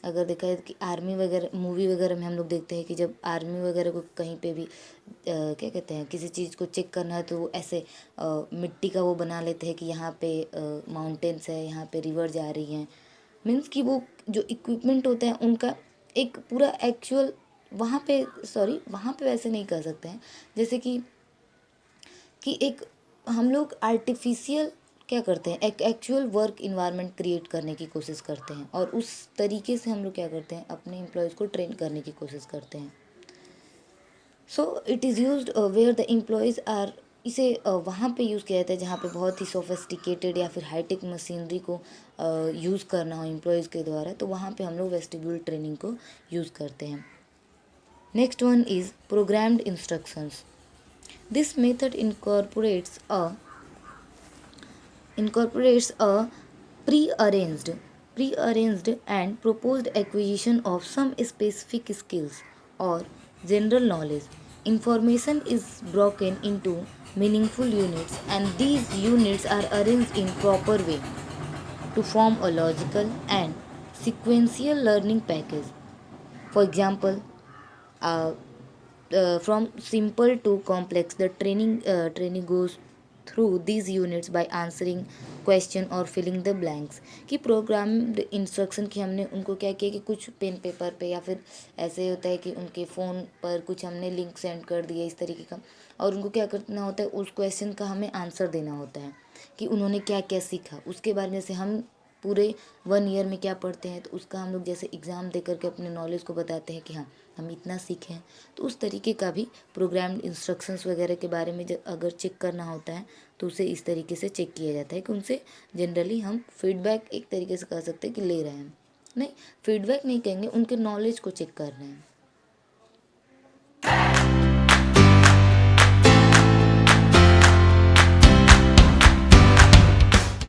अगर देखा है कि army वगैरह movie वगैरह में हम लोग देखते हैं कि जब आर्मी वगैरह को कहीं पे भी क्या कहते हैं किसी चीज़ को चेक करना है तो वो ऐसे मिट्टी का वो बना लेते हैं कि यहाँ पे माउंटेन्स है, यहाँ पे रिवर जा रही हैं, मीन्स कि वो जो इक्विपमेंट होते हैं उनका एक पूरा एक्चुअल वहाँ पे वहाँ पे वैसे नहीं कर सकते हैं, जैसे कि एक हम लोग आर्टिफिशियल क्या करते हैं, एक एक्चुअल वर्क इन्वायरमेंट क्रिएट करने की कोशिश करते हैं और उस तरीके से हम लोग क्या करते हैं अपने एम्प्लॉयज़ को ट्रेन करने की कोशिश करते हैं। So it is used where the employees are, इसे वहाँ पे यूज़ किया जाता है जहाँ पे बहुत ही सोफिस्टिकेटेड या फिर हाईटेक मशीनरी को यूज़ करना हो एम्प्लॉयज़ के द्वारा, तो वहाँ पे हम लोग वेस्टिब्यूल ट्रेनिंग को यूज़ करते हैं। Next one is programmed instructions. This method incorporates a prearranged and proposed acquisition of some specific skills or general knowledge. Information is broken into meaningful units and these units are arranged in proper way to form a logical and sequential learning package. For example, uh, from simple to complex, the training goes through these units by answering question और filling the blanks. कि programmed instruction की हमने उनको क्या किया कि कुछ pen paper पे या फिर ऐसे होता है कि उनके फ़ोन पर कुछ हमने लिंक सेंड कर दिया इस तरीके का, और उनको क्या करना होता है उस क्वेश्चन का हमें आंसर देना होता है कि उन्होंने क्या क्या सीखा उसके बारे में। से हम पूरे 1 ईयर में क्या पढ़ते हैं तो उसका हम लोग जैसे एग्ज़ाम दे करके अपने नॉलेज को बताते हैं कि हाँ हम इतना सीखे हैं। तो उस तरीके का भी प्रोग्राम्ड इंस्ट्रक्शंस वगैरह के बारे में जब अगर चेक करना होता है तो उसे इस तरीके से चेक किया जाता है कि उनसे जनरली हम फीडबैक एक तरीके से कह सकते हैं कि ले रहे हैं, नहीं फीडबैक नहीं कहेंगे, उनके नॉलेज को चेक कर रहे हैं।